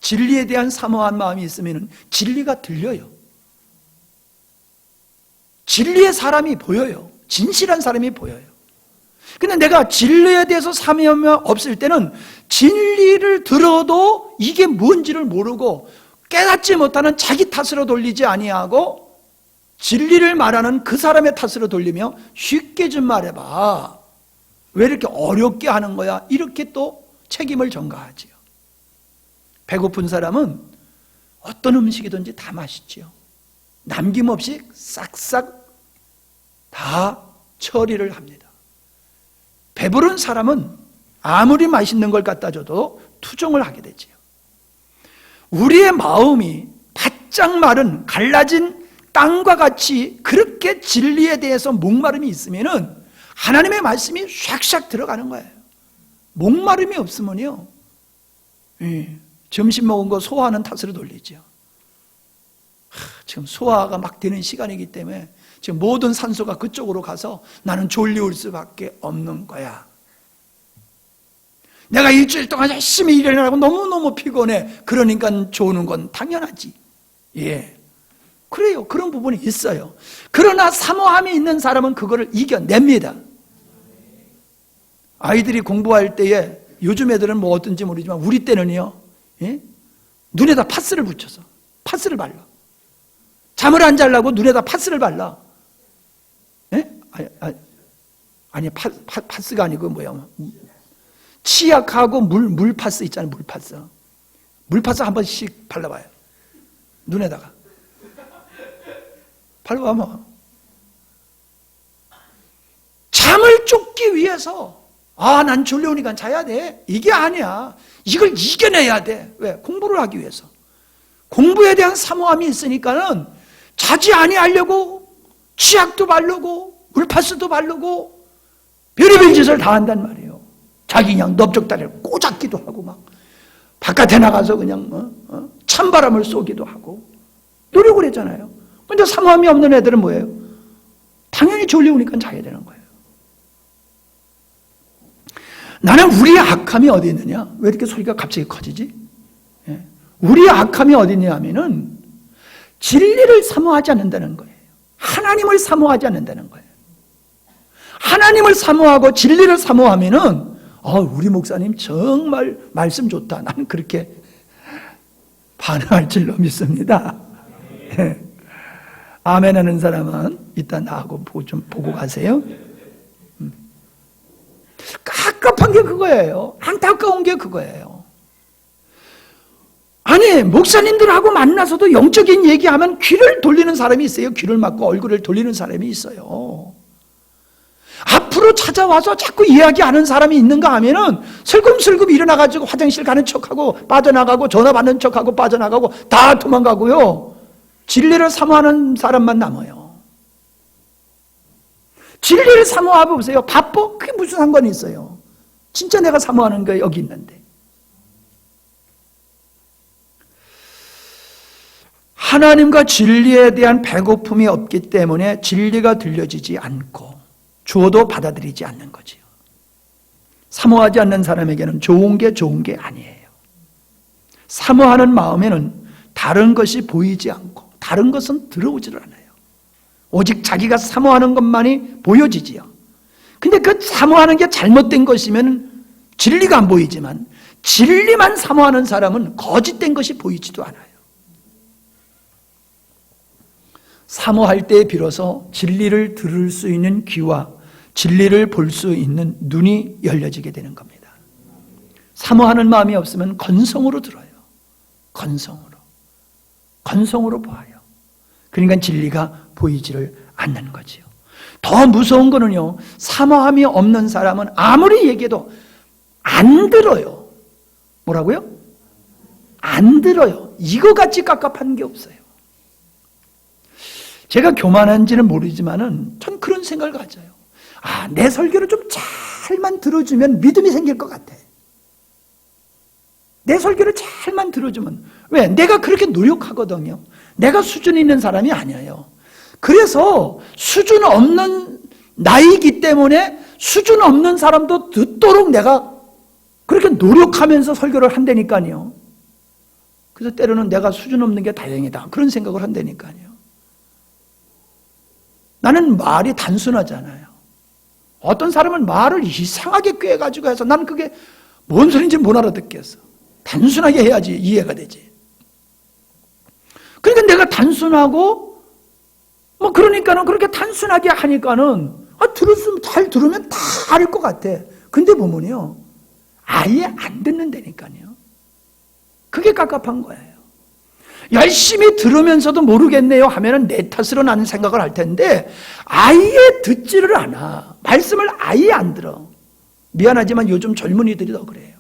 진리에 대한 사모한 마음이 있으면 진리가 들려요. 진리의 사람이 보여요. 진실한 사람이 보여요. 근데 내가 진리에 대해서 사모함이 없을 때는 진리를 들어도 이게 뭔지를 모르고 깨닫지 못하는 자기 탓으로 돌리지 아니하고 진리를 말하는 그 사람의 탓으로 돌리며 쉽게 좀 말해봐. 왜 이렇게 어렵게 하는 거야? 이렇게 또 책임을 전가하지요. 배고픈 사람은 어떤 음식이든지 다 맛있지요. 남김없이 싹싹 다 처리를 합니다. 배부른 사람은 아무리 맛있는 걸 갖다 줘도 투정을 하게 되지요. 우리의 마음이 바짝 마른 갈라진 땅과 같이 그렇게 진리에 대해서 목마름이 있으면은 하나님의 말씀이 샥샥 들어가는 거예요. 목마름이 없으면요, 점심 먹은 거 소화하는 탓으로 돌리죠. 지금 소화가 막 되는 시간이기 때문에 지금 모든 산소가 그쪽으로 가서 나는 졸리울 수밖에 없는 거야. 내가 일주일 동안 열심히 일을 하고 너무너무 피곤해. 그러니까 조는 건 당연하지. 예. 그래요. 그런 부분이 있어요. 그러나 사모함이 있는 사람은 그거를 이겨냅니다. 아이들이 공부할 때에 요즘 애들은 뭐 어떤지 모르지만 우리 때는요, 예? 눈에다 파스를 붙여서 파스를 발라. 잠을 안 자려고 눈에다 파스를 발라. 예? 아니 파스가 아니고 뭐야? 치약하고 물 파스 있잖아요. 물 파스 한 번씩 발라봐요. 눈에다가 발라봐. 잠을 쫓기 위해서 난 졸려오니까 자야 돼. 이게 아니야. 이걸 이겨내야 돼. 왜? 공부를 하기 위해서. 공부에 대한 사모함이 있으니까는 자지 아니하려고 치약도 바르고 물파스도 바르고 별의별 짓을 다 한단 말이에요. 자기 그냥 넓적다리를 꼬잡기도 하고 막 바깥에 나가서 그냥 찬바람을 쏘기도 하고 노력을 했잖아요. 근데 사모함이 없는 애들은 뭐예요? 당연히 졸려오니까 자야 되는 거예요. 나는 우리의 악함이 어디 있느냐? 왜 이렇게 소리가 갑자기 커지지? 예. 우리의 악함이 어디 있냐면은 진리를 사모하지 않는다는 거예요. 하나님을 사모하지 않는다는 거예요. 하나님을 사모하고 진리를 사모하면은 우리 목사님 정말 말씀 좋다. 나는 그렇게 반응할 줄로 믿습니다. 예. 아멘 하는 사람은 이따 나하고 좀 보고 가세요. 깝깝한 게 그거예요. 안타까운 게 그거예요. 아니, 목사님들하고 만나서도 영적인 얘기하면 귀를 돌리는 사람이 있어요. 귀를 막고 얼굴을 돌리는 사람이 있어요. 앞으로 찾아와서 자꾸 이야기하는 사람이 있는가 하면은 슬금슬금 일어나가지고 화장실 가는 척하고 빠져나가고 전화 받는 척하고 빠져나가고 다 도망가고요. 진리를 사모하는 사람만 남아요. 진리를 사모하고 보세요. 바빠? 그게 무슨 상관이 있어요? 진짜 내가 사모하는 게 여기 있는데. 하나님과 진리에 대한 배고픔이 없기 때문에 진리가 들려지지 않고 주어도 받아들이지 않는 거지요. 사모하지 않는 사람에게는 좋은 게 아니에요. 사모하는 마음에는 다른 것이 보이지 않고 다른 것은 들어오지를 않아요. 오직 자기가 사모하는 것만이 보여지지요. 근데 그 사모하는 게 잘못된 것이면 진리가 안 보이지만 진리만 사모하는 사람은 거짓된 것이 보이지도 않아요. 사모할 때 비로소 진리를 들을 수 있는 귀와 진리를 볼 수 있는 눈이 열려지게 되는 겁니다. 사모하는 마음이 없으면 건성으로 들어요. 건성으로 보아요. 그러니까 진리가 보이지를 않는 거지요. 더 무서운 거는요, 사모함이 없는 사람은 아무리 얘기해도 안 들어요. 뭐라고요? 안 들어요. 이거같이 깝깝한 게 없어요. 제가 교만한지는 모르지만은 전 그런 생각을 가져요. 내 설교를 좀 잘만 들어주면 믿음이 생길 것 같아. 내 설교를 잘만 들어주면. 왜? 내가 그렇게 노력하거든요. 내가 수준 있는 사람이 아니에요. 그래서 수준 없는 나이기 때문에 수준 없는 사람도 듣도록 내가 그렇게 노력하면서 설교를 한다니까요. 그래서 때로는 내가 수준 없는 게 다행이다. 그런 생각을 한다니까요. 나는 말이 단순하잖아요. 어떤 사람은 말을 이상하게 꿰가지고 해서 난 그게 뭔 소리인지 못 알아듣겠어. 단순하게 해야지 이해가 되지. 그러니까 내가 단순하고 그러니까는 그렇게 단순하게 하니까는 잘 들으면 다 알 것 같아. 근데 보면요, 아예 안 듣는다니까요. 그게 깝깝한 거예요. 열심히 들으면서도 모르겠네요 하면은 내 탓으로 나는 생각을 할 텐데 아예 듣지를 않아. 말씀을 아예 안 들어. 미안하지만 요즘 젊은이들이 더 그래요.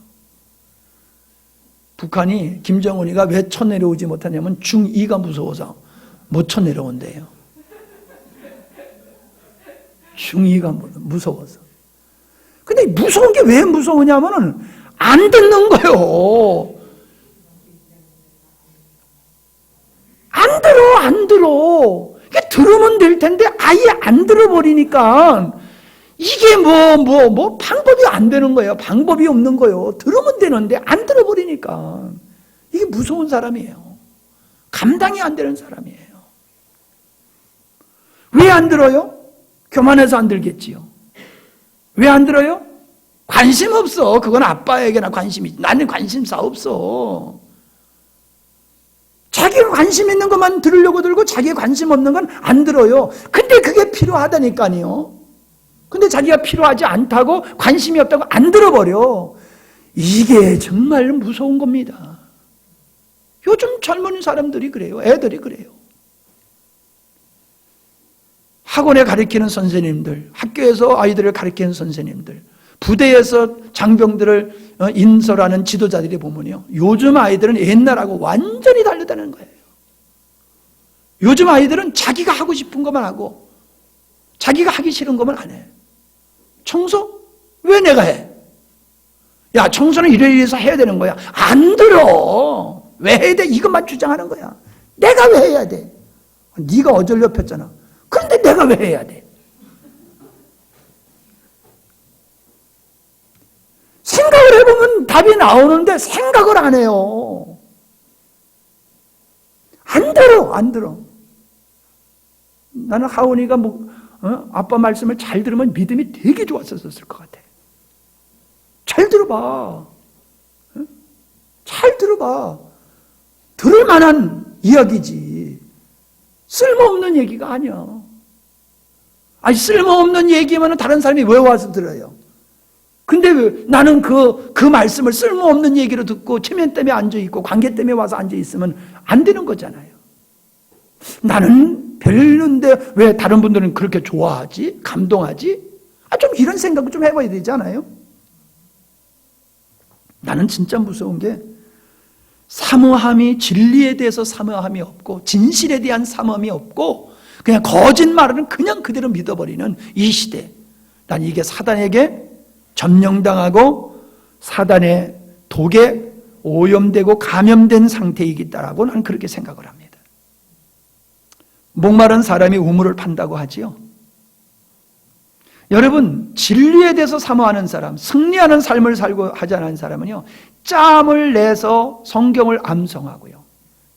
북한이 김정은이가 왜 쳐내려오지 못하냐면 중2가 무서워서 못 쳐내려온대요. 중2가 무서워서. 근데 무서운 게 왜 무서우냐면은 안 듣는 거예요. 안 들어. 이게 들으면 될 텐데 아예 안 들어버리니까 이게 방법이 안 되는 거예요. 방법이 없는 거예요. 들으면 되는데 안 들어버리니까 이게 무서운 사람이에요. 감당이 안 되는 사람이에요. 왜 안 들어요? 교만해서 안 들겠지요. 왜 안 들어요? 관심 없어. 그건 아빠에게나 관심이. 나는 관심사 없어. 자기가 관심 있는 것만 들으려고 들고 자기가 관심 없는 건 안 들어요. 근데 그게 필요하다니까요. 근데 자기가 필요하지 않다고 관심이 없다고 안 들어버려. 이게 정말 무서운 겁니다. 요즘 젊은 사람들이 그래요. 애들이 그래요. 학원에 가르치는 선생님들, 학교에서 아이들을 가르치는 선생님들, 부대에서 장병들을 인솔하는 지도자들이 보면요, 요즘 아이들은 옛날하고 완전히 다르다는 거예요. 요즘 아이들은 자기가 하고 싶은 것만 하고 자기가 하기 싫은 것만 안 해. 청소? 왜 내가 해? 야, 청소는 이래서 해야 되는 거야. 안 들어. 왜 해야 돼? 이것만 주장하는 거야. 내가 왜 해야 돼? 네가 어절렵혔잖아. 그런데 내가 왜 해야 돼? 생각을 해보면 답이 나오는데 생각을 안 해요. 안 들어, 안 들어. 나는 하원이가 아빠 말씀을 잘 들으면 믿음이 되게 좋았었을 것 같아. 잘 들어봐. 잘 들어봐. 들을 만한 이야기지. 쓸모없는 얘기가 아니야. 아니, 쓸모없는 얘기면 다른 사람이 왜 와서 들어요? 근데 왜 나는 그 말씀을 쓸모없는 얘기로 듣고 체면 때문에 앉아있고 관계 때문에 와서 앉아있으면 안 되는 거잖아요. 나는 별론데 왜 다른 분들은 그렇게 좋아하지? 감동하지? 좀 이런 생각을 좀 해봐야 되지 않아요? 나는 진짜 무서운 게 사모함이, 진리에 대해서 사모함이 없고 진실에 대한 사모함이 없고 그냥 거짓말은 그냥 그대로 믿어버리는 이 시대. 난 이게 사단에게 점령당하고 사단의 독에 오염되고 감염된 상태이기다라고 나는 그렇게 생각을 합니다. 목마른 사람이 우물을 판다고 하지요. 여러분, 진리에 대해서 사모하는 사람, 승리하는 삶을 살고 하지 않은 사람은요, 짬을 내서 성경을 암송하고요,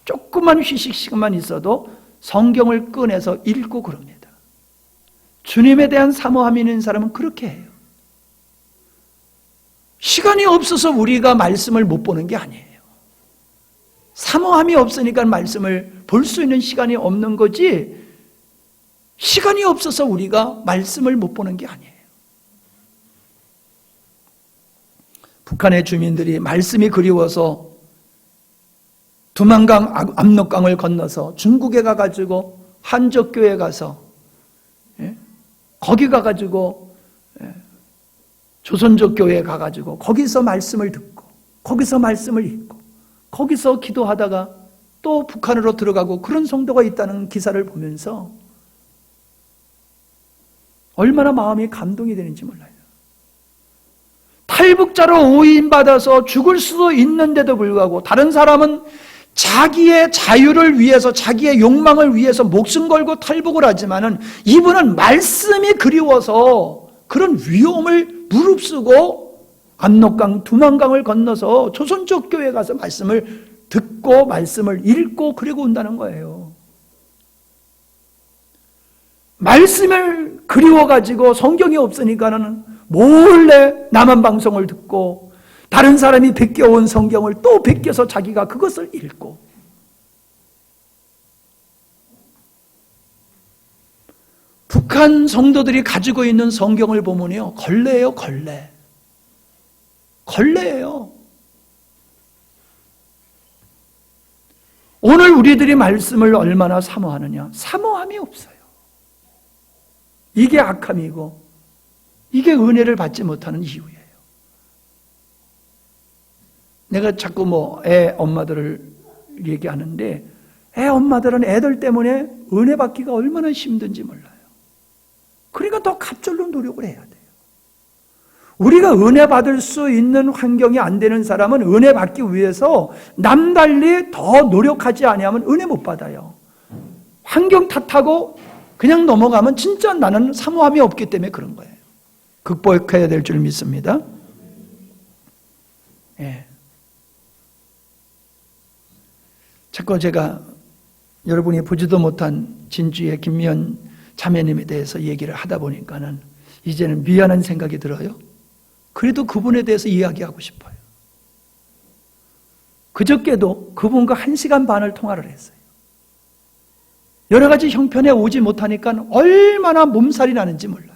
조금만 휴식 시간만 있어도 성경을 꺼내서 읽고 그럽니다. 주님에 대한 사모함이 있는 사람은 그렇게 해요. 시간이 없어서 우리가 말씀을 못 보는 게 아니에요. 사모함이 없으니까 말씀을 볼 수 있는 시간이 없는 거지, 시간이 없어서 우리가 말씀을 못 보는 게 아니에요. 북한의 주민들이 말씀이 그리워서 두만강, 압록강을 건너서 중국에 가가지고 한적교에 가서, 거기 가가지고 조선족 교회에 가가지고 거기서 말씀을 듣고 거기서 말씀을 읽고 거기서 기도하다가 또 북한으로 들어가고 그런 성도가 있다는 기사를 보면서 얼마나 마음이 감동이 되는지 몰라요. 탈북자로 오인받아서 죽을 수도 있는데도 불구하고 다른 사람은 자기의 자유를 위해서 자기의 욕망을 위해서 목숨 걸고 탈북을 하지만은 이분은 말씀이 그리워서 그런 위험을 무릅쓰고 압록강, 두만강을 건너서 조선족 교회에 가서 말씀을 듣고 말씀을 읽고 그리고 온다는 거예요. 말씀을 그리워가지고 성경이 없으니까는 몰래 남한 방송을 듣고 다른 사람이 베껴온 성경을 또 베껴서 자기가 그것을 읽고, 북한 성도들이 가지고 있는 성경을 보면요, 걸레예요, 걸레. 걸레예요. 오늘 우리들이 말씀을 얼마나 사모하느냐? 사모함이 없어요. 이게 악함이고 이게 은혜를 받지 못하는 이유예요. 내가 자꾸 애 엄마들을 얘기하는데, 애 엄마들은 애들 때문에 은혜 받기가 얼마나 힘든지 몰라요. 그러니까 더 갑절로 노력을 해야 돼요. 우리가 은혜 받을 수 있는 환경이 안 되는 사람은 은혜 받기 위해서 남달리 더 노력하지 아니하면 은혜 못 받아요. 환경 탓하고 그냥 넘어가면 진짜 나는 사모함이 없기 때문에 그런 거예요. 극복해야 될 줄 믿습니다. 예. 자꾸 제가 여러분이 보지도 못한 진주의 김미연 자매님에 대해서 얘기를 하다 보니까는 이제는 미안한 생각이 들어요. 그래도 그분에 대해서 이야기하고 싶어요. 그저께도 그분과 1시간 반을 통화를 했어요. 여러 가지 형편에 오지 못하니까 얼마나 몸살이 나는지 몰라요.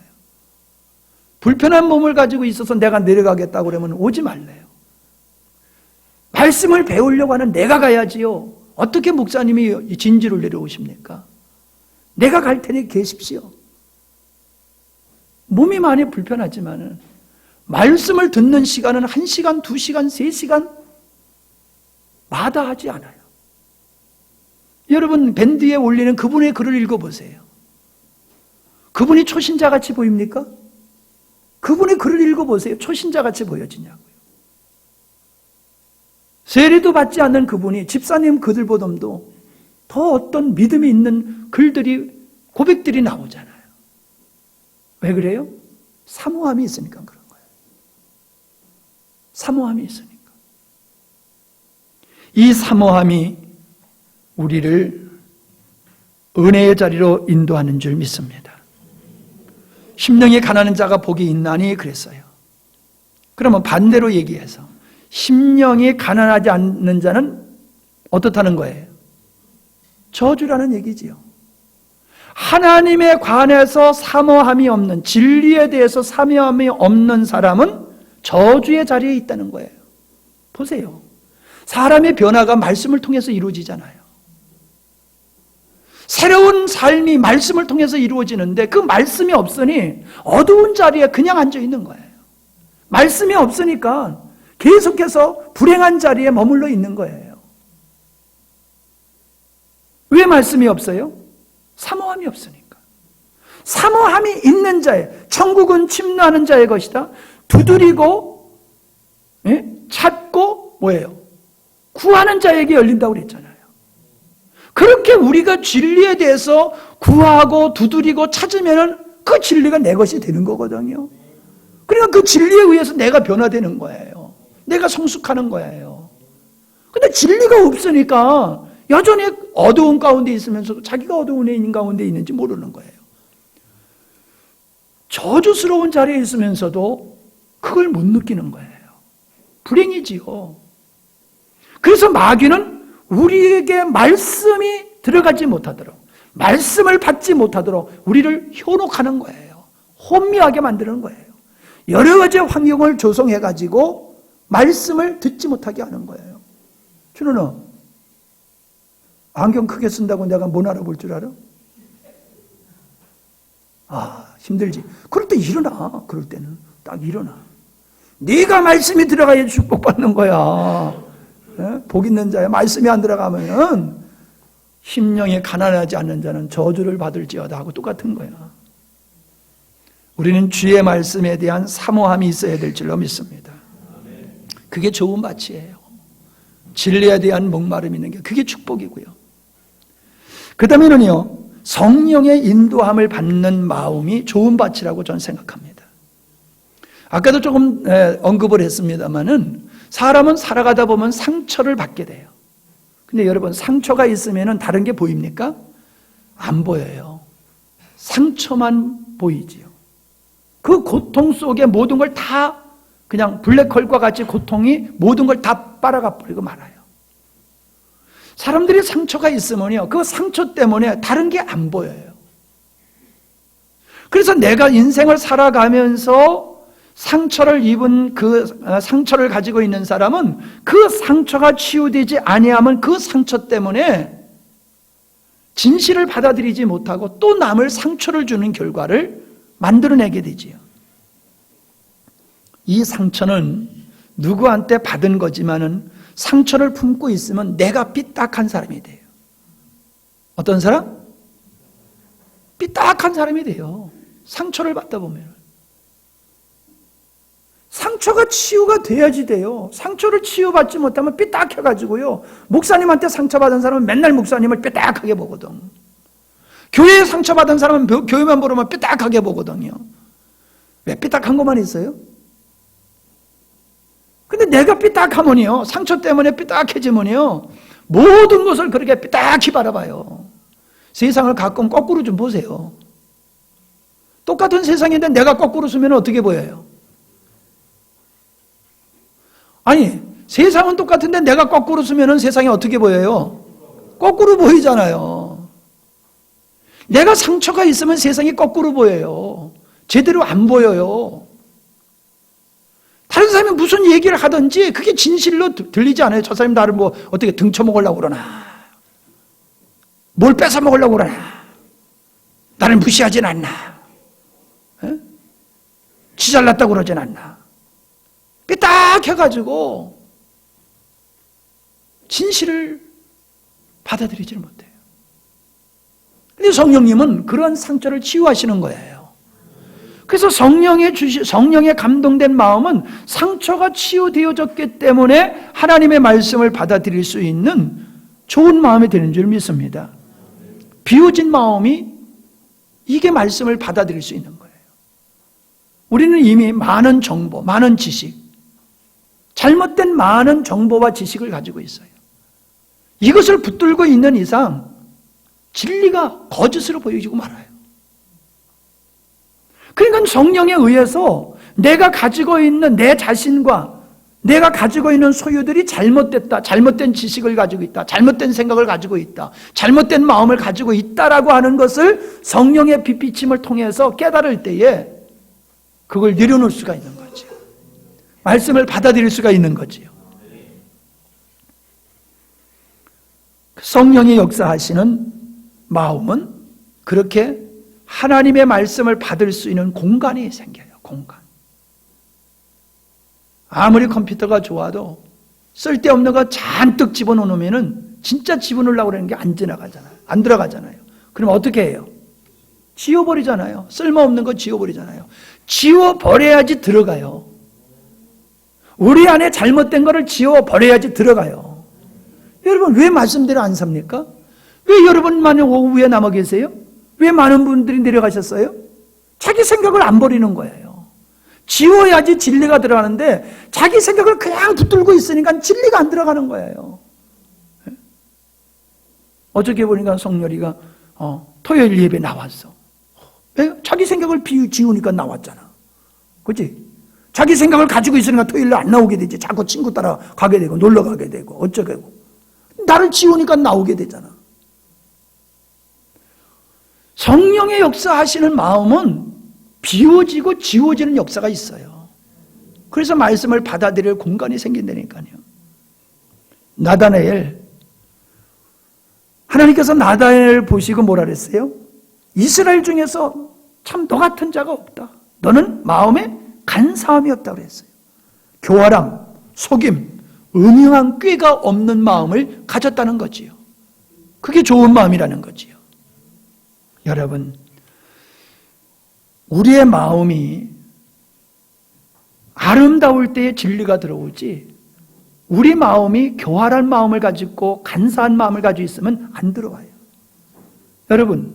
불편한 몸을 가지고 있어서 내가 내려가겠다고 그러면 오지 말래요. 말씀을 배우려고 하는 내가 가야지요. 어떻게 목사님이 진지를 내려오십니까? 내가 갈 테니 계십시오. 몸이 많이 불편하지만 말씀을 듣는 시간은 1시간, 2시간, 3시간 마다하지 않아요. 여러분 밴드에 올리는 그분의 글을 읽어보세요. 그분이 초신자같이 보입니까? 그분의 글을 읽어보세요. 초신자같이 보여지냐고요. 세례도 받지 않는 그분이 집사님 글보다도 더 어떤 믿음이 있는 글들이, 고백들이 나오잖아요. 왜 그래요? 사모함이 있으니까 그런 거예요. 사모함이 있으니까. 이 사모함이 우리를 은혜의 자리로 인도하는 줄 믿습니다. 심령이 가난한 자가 복이 있나니 그랬어요. 그러면 반대로 얘기해서 심령이 가난하지 않는 자는 어떻다는 거예요? 저주라는 얘기지요. 하나님에 관해서 사모함이 없는, 진리에 대해서 사모함이 없는 사람은 저주의 자리에 있다는 거예요. 보세요. 사람의 변화가 말씀을 통해서 이루어지잖아요. 새로운 삶이 말씀을 통해서 이루어지는데 그 말씀이 없으니 어두운 자리에 그냥 앉아 있는 거예요. 말씀이 없으니까 계속해서 불행한 자리에 머물러 있는 거예요. 왜 말씀이 없어요? 사모함이 없으니까. 사모함이 있는 자의, 천국은 침노하는 자의 것이다. 두드리고 찾고 뭐예요? 구하는 자에게 열린다고 그랬잖아요. 그렇게 우리가 진리에 대해서 구하고 두드리고 찾으면 그 진리가 내 것이 되는 거거든요. 그러니까 그 진리에 의해서 내가 변화되는 거예요. 내가 성숙하는 거예요. 근데 진리가 없으니까 여전히 어두운 가운데 있으면서도 자기가 어두운 애 가운데 있는지 모르는 거예요. 저주스러운 자리에 있으면서도 그걸 못 느끼는 거예요. 불행이지요. 그래서 마귀는 우리에게 말씀이 들어가지 못하도록, 말씀을 받지 못하도록 우리를 현혹하는 거예요. 혼미하게 만드는 거예요. 여러 가지 환경을 조성해가지고 말씀을 듣지 못하게 하는 거예요. 준호는 안경 크게 쓴다고 내가 못 알아볼 줄 알아? 힘들지. 그럴 때 일어나. 그럴 때는 딱 일어나. 네가 말씀이 들어가야 축복받는 거야. 복 있는 자야. 말씀이 안 들어가면 심령이 가난하지 않는 자는 저주를 받을지어다 하고 똑같은 거야. 우리는 주의 말씀에 대한 사모함이 있어야 될 줄로 믿습니다. 그게 좋은 밭이에요. 진리에 대한 목마름이 있는 게 그게 축복이고요. 그 다음에는요, 성령의 인도함을 받는 마음이 좋은 밭이라고 저는 생각합니다. 아까도 조금 언급을 했습니다마는 사람은 살아가다 보면 상처를 받게 돼요. 근데 여러분, 상처가 있으면 다른 게 보입니까? 안 보여요. 상처만 보이지요. 그 고통 속에 모든 걸 다 그냥 블랙홀과 같이 고통이 모든 걸 다 빨아가 버리고 말아요. 사람들이 상처가 있으면요, 그 상처 때문에 다른 게 안 보여요. 그래서 내가 인생을 살아가면서 상처를 입은 그 상처를 가지고 있는 사람은 그 상처가 치유되지 아니하면 그 상처 때문에 진실을 받아들이지 못하고 또 남을 상처를 주는 결과를 만들어내게 되지요. 이 상처는 누구한테 받은 거지만은 상처를 품고 있으면 내가 삐딱한 사람이 돼요. 어떤 사람? 삐딱한 사람이 돼요. 상처를 받다 보면. 상처가 치유가 돼야지 돼요. 상처를 치유받지 못하면 삐딱해가지고요. 목사님한테 상처받은 사람은 맨날 목사님을 삐딱하게 보거든. 교회에 상처받은 사람은 교회만 보면 삐딱하게 보거든요. 왜 삐딱한 것만 있어요? 근데 내가 삐딱하면요, 상처 때문에 삐딱해지면요, 모든 것을 그렇게 삐딱히 바라봐요. 세상을 가끔 거꾸로 좀 보세요. 똑같은 세상인데 내가 거꾸로 쓰면 어떻게 보여요? 아니, 세상은 똑같은데 내가 거꾸로 쓰면은 세상이 어떻게 보여요? 거꾸로 보이잖아요. 내가 상처가 있으면 세상이 거꾸로 보여요. 제대로 안 보여요. 다른 사람이 무슨 얘기를 하든지 그게 진실로 들리지 않아요. 저 사람이 나를 뭐 어떻게 등쳐먹으려고 그러나, 뭘 뺏어먹으려고 그러나, 나를 무시하진 않나, 지 잘났다고 그러진 않나. 딱 해가지고 진실을 받아들이지를 못해요. 근데 성령님은 그런 상처를 치유하시는 거예요. 그래서 성령의 감동된 마음은 상처가 치유되어졌기 때문에 하나님의 말씀을 받아들일 수 있는 좋은 마음이 되는 줄 믿습니다. 비워진 마음이 이게 말씀을 받아들일 수 있는 거예요. 우리는 이미 많은 정보, 많은 지식, 잘못된 많은 정보와 지식을 가지고 있어요. 이것을 붙들고 있는 이상 진리가 거짓으로 보여지고 말아요. 그러니까 성령에 의해서 내가 가지고 있는 내 자신과 내가 가지고 있는 소유들이 잘못됐다, 잘못된 지식을 가지고 있다, 잘못된 생각을 가지고 있다, 잘못된 마음을 가지고 있다라고 하는 것을 성령의 빛비침을 통해서 깨달을 때에 그걸 내려놓을 수가 있는 거죠. 말씀을 받아들일 수가 있는 거지요. 성령이 역사하시는 마음은 그렇게 하나님의 말씀을 받을 수 있는 공간이 생겨요. 공간. 아무리 컴퓨터가 좋아도 쓸데없는 거 잔뜩 집어넣으면 진짜 집어넣으려고 그러는 게 안 지나가잖아요. 안 들어가잖아요. 그럼 어떻게 해요? 지워버리잖아요. 쓸모없는 거 지워버리잖아요. 지워버려야지 들어가요. 우리 안에 잘못된 거를 지워버려야지 들어가요. 여러분, 왜 말씀대로 안 삽니까? 왜 여러분만 오후에 남아 계세요? 왜 많은 분들이 내려가셨어요? 자기 생각을 안 버리는 거예요. 지워야지 진리가 들어가는데 자기 생각을 그냥 붙들고 있으니까 진리가 안 들어가는 거예요. 어저께 보니까 성렬이가 토요일 예배 나왔어. 자기 생각을 지우니까 나왔잖아. 그렇지? 자기 생각을 가지고 있으니까 토요일에 안 나오게 되지. 자꾸 친구 따라 가게 되고 놀러 가게 되고 어쩌고. 나를 지우니까 나오게 되잖아. 성령의 역사하시는 마음은 비워지고 지워지는 역사가 있어요. 그래서 말씀을 받아들일 공간이 생긴다니까요. 나다나엘, 하나님께서 나다나엘을 보시고 뭐라 그랬어요? 이스라엘 중에서 참 너 같은 자가 없다. 너는 마음에 간사함이 없다고 그랬어요. 교활함, 속임, 음흉한 꾀가 없는 마음을 가졌다는 거지요. 그게 좋은 마음이라는 거지요. 여러분, 우리의 마음이 아름다울 때에 진리가 들어오지, 우리 마음이 교활한 마음을 가지고 간사한 마음을 가지고 있으면 안 들어와요. 여러분,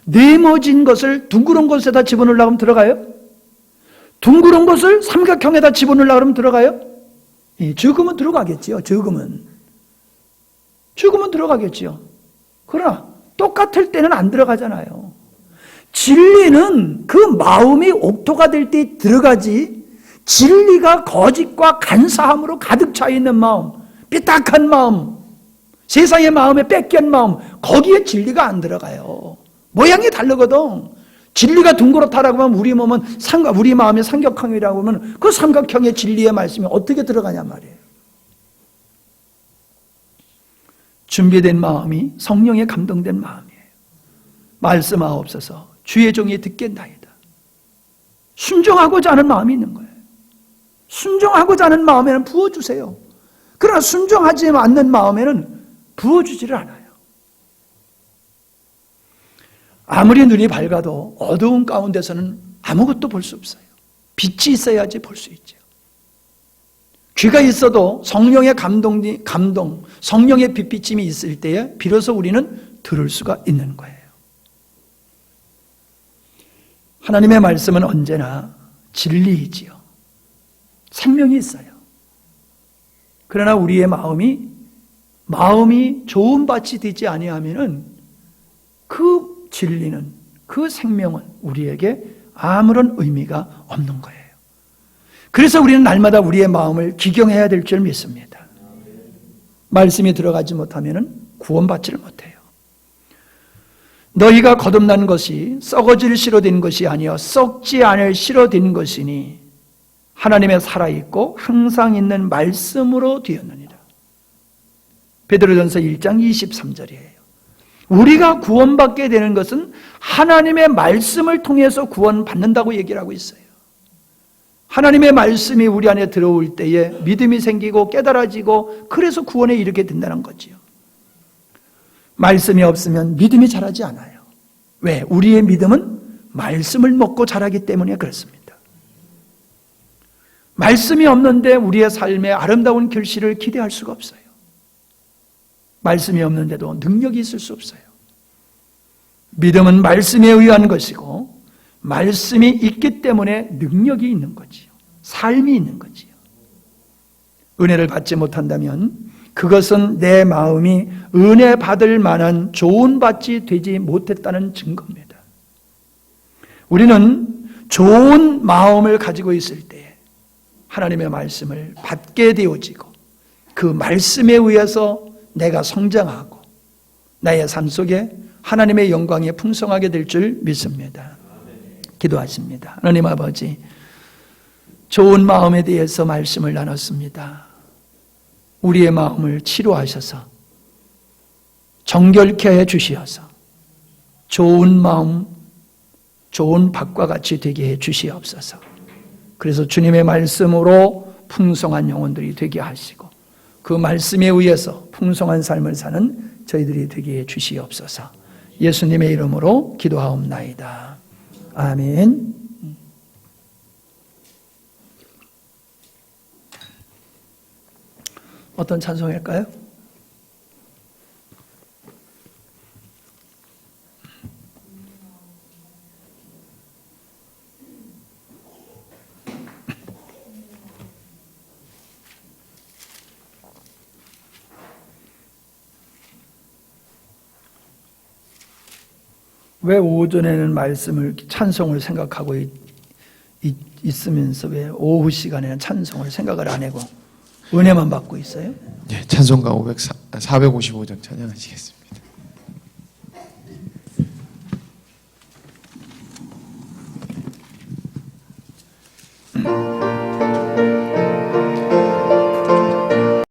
네모진 것을 둥그런 곳에다 집어넣으려고 하면 들어가요? 둥그런 것을 삼각형에다 집어넣으려고 하면 들어가요? 적으면 들어가겠지요. 적으면 들어가겠지요. 그러나 똑같을 때는 안 들어가잖아요. 진리는 그 마음이 옥토가 될 때 들어가지, 진리가 거짓과 간사함으로 가득 차 있는 마음, 삐딱한 마음, 세상의 마음에 뺏긴 마음, 거기에 진리가 안 들어가요. 모양이 다르거든. 진리가 둥그렇다라고 하면 우리 마음이 삼각형이라고 하면 그 삼각형의 진리의 말씀이 어떻게 들어가냐 말이에요. 준비된 마음이 성령에 감동된 마음이에요. 말씀하옵소서 주의 종이 듣겠나이다. 순종하고자 하는 마음이 있는 거예요. 순종하고자 하는 마음에는 부어주세요. 그러나 순종하지 않는 마음에는 부어주지를 않아요. 아무리 눈이 밝아도 어두운 가운데서는 아무것도 볼 수 없어요. 빛이 있어야지 볼 수 있죠. 귀가 있어도 성령의 감동, 성령의 빛비침이 있을 때에 비로소 우리는 들을 수가 있는 거예요. 하나님의 말씀은 언제나 진리이지요. 생명이 있어요. 그러나 우리의 마음이 좋은 밭이 되지 아니하면은 그 진리는, 그 생명은 우리에게 아무런 의미가 없는 거예요. 그래서 우리는 날마다 우리의 마음을 기경해야 될 줄 믿습니다. 말씀이 들어가지 못하면 구원받지를 못해요. 너희가 거듭난 것이 썩어질 씨로 된 것이 아니요 썩지 않을 씨로 된 것이니 하나님의 살아있고 항상 있는 말씀으로 되었느니라. 베드로전서 1장 23절이에요. 우리가 구원받게 되는 것은 하나님의 말씀을 통해서 구원받는다고 얘기를 하고 있어요. 하나님의 말씀이 우리 안에 들어올 때에 믿음이 생기고 깨달아지고 그래서 구원에 이르게 된다는 거지요. 말씀이 없으면 믿음이 자라지 않아요. 왜? 우리의 믿음은 말씀을 먹고 자라기 때문에 그렇습니다. 말씀이 없는데 우리의 삶에 아름다운 결실을 기대할 수가 없어요. 말씀이 없는데도 능력이 있을 수 없어요. 믿음은 말씀에 의한 것이고 말씀이 있기 때문에 능력이 있는 거지요. 삶이 있는 거지요. 은혜를 받지 못한다면 그것은 내 마음이 은혜 받을 만한 좋은 밭이 되지 못했다는 증거입니다. 우리는 좋은 마음을 가지고 있을 때 하나님의 말씀을 받게 되어지고 그 말씀에 의해서 내가 성장하고 나의 삶 속에 하나님의 영광이 풍성하게 될 줄 믿습니다. 기도하십니다. 하나님 아버지, 좋은 마음에 대해서 말씀을 나눴습니다. 우리의 마음을 치료하셔서 정결케 해 주시어서 좋은 마음, 좋은 밭과 같이 되게 해 주시옵소서. 그래서 주님의 말씀으로 풍성한 영혼들이 되게 하시고 그 말씀에 의해서 풍성한 삶을 사는 저희들이 되게 해 주시옵소서. 예수님의 이름으로 기도하옵나이다. 아멘. 어떤 찬송일까요? 왜 오전에는 말씀을 찬송을 생각하고 있으면서 왜 오후 시간에는 찬송을 생각을 안 하고 은혜만 받고 있어요? 네, 찬송가 455장 찬양하시겠습니다.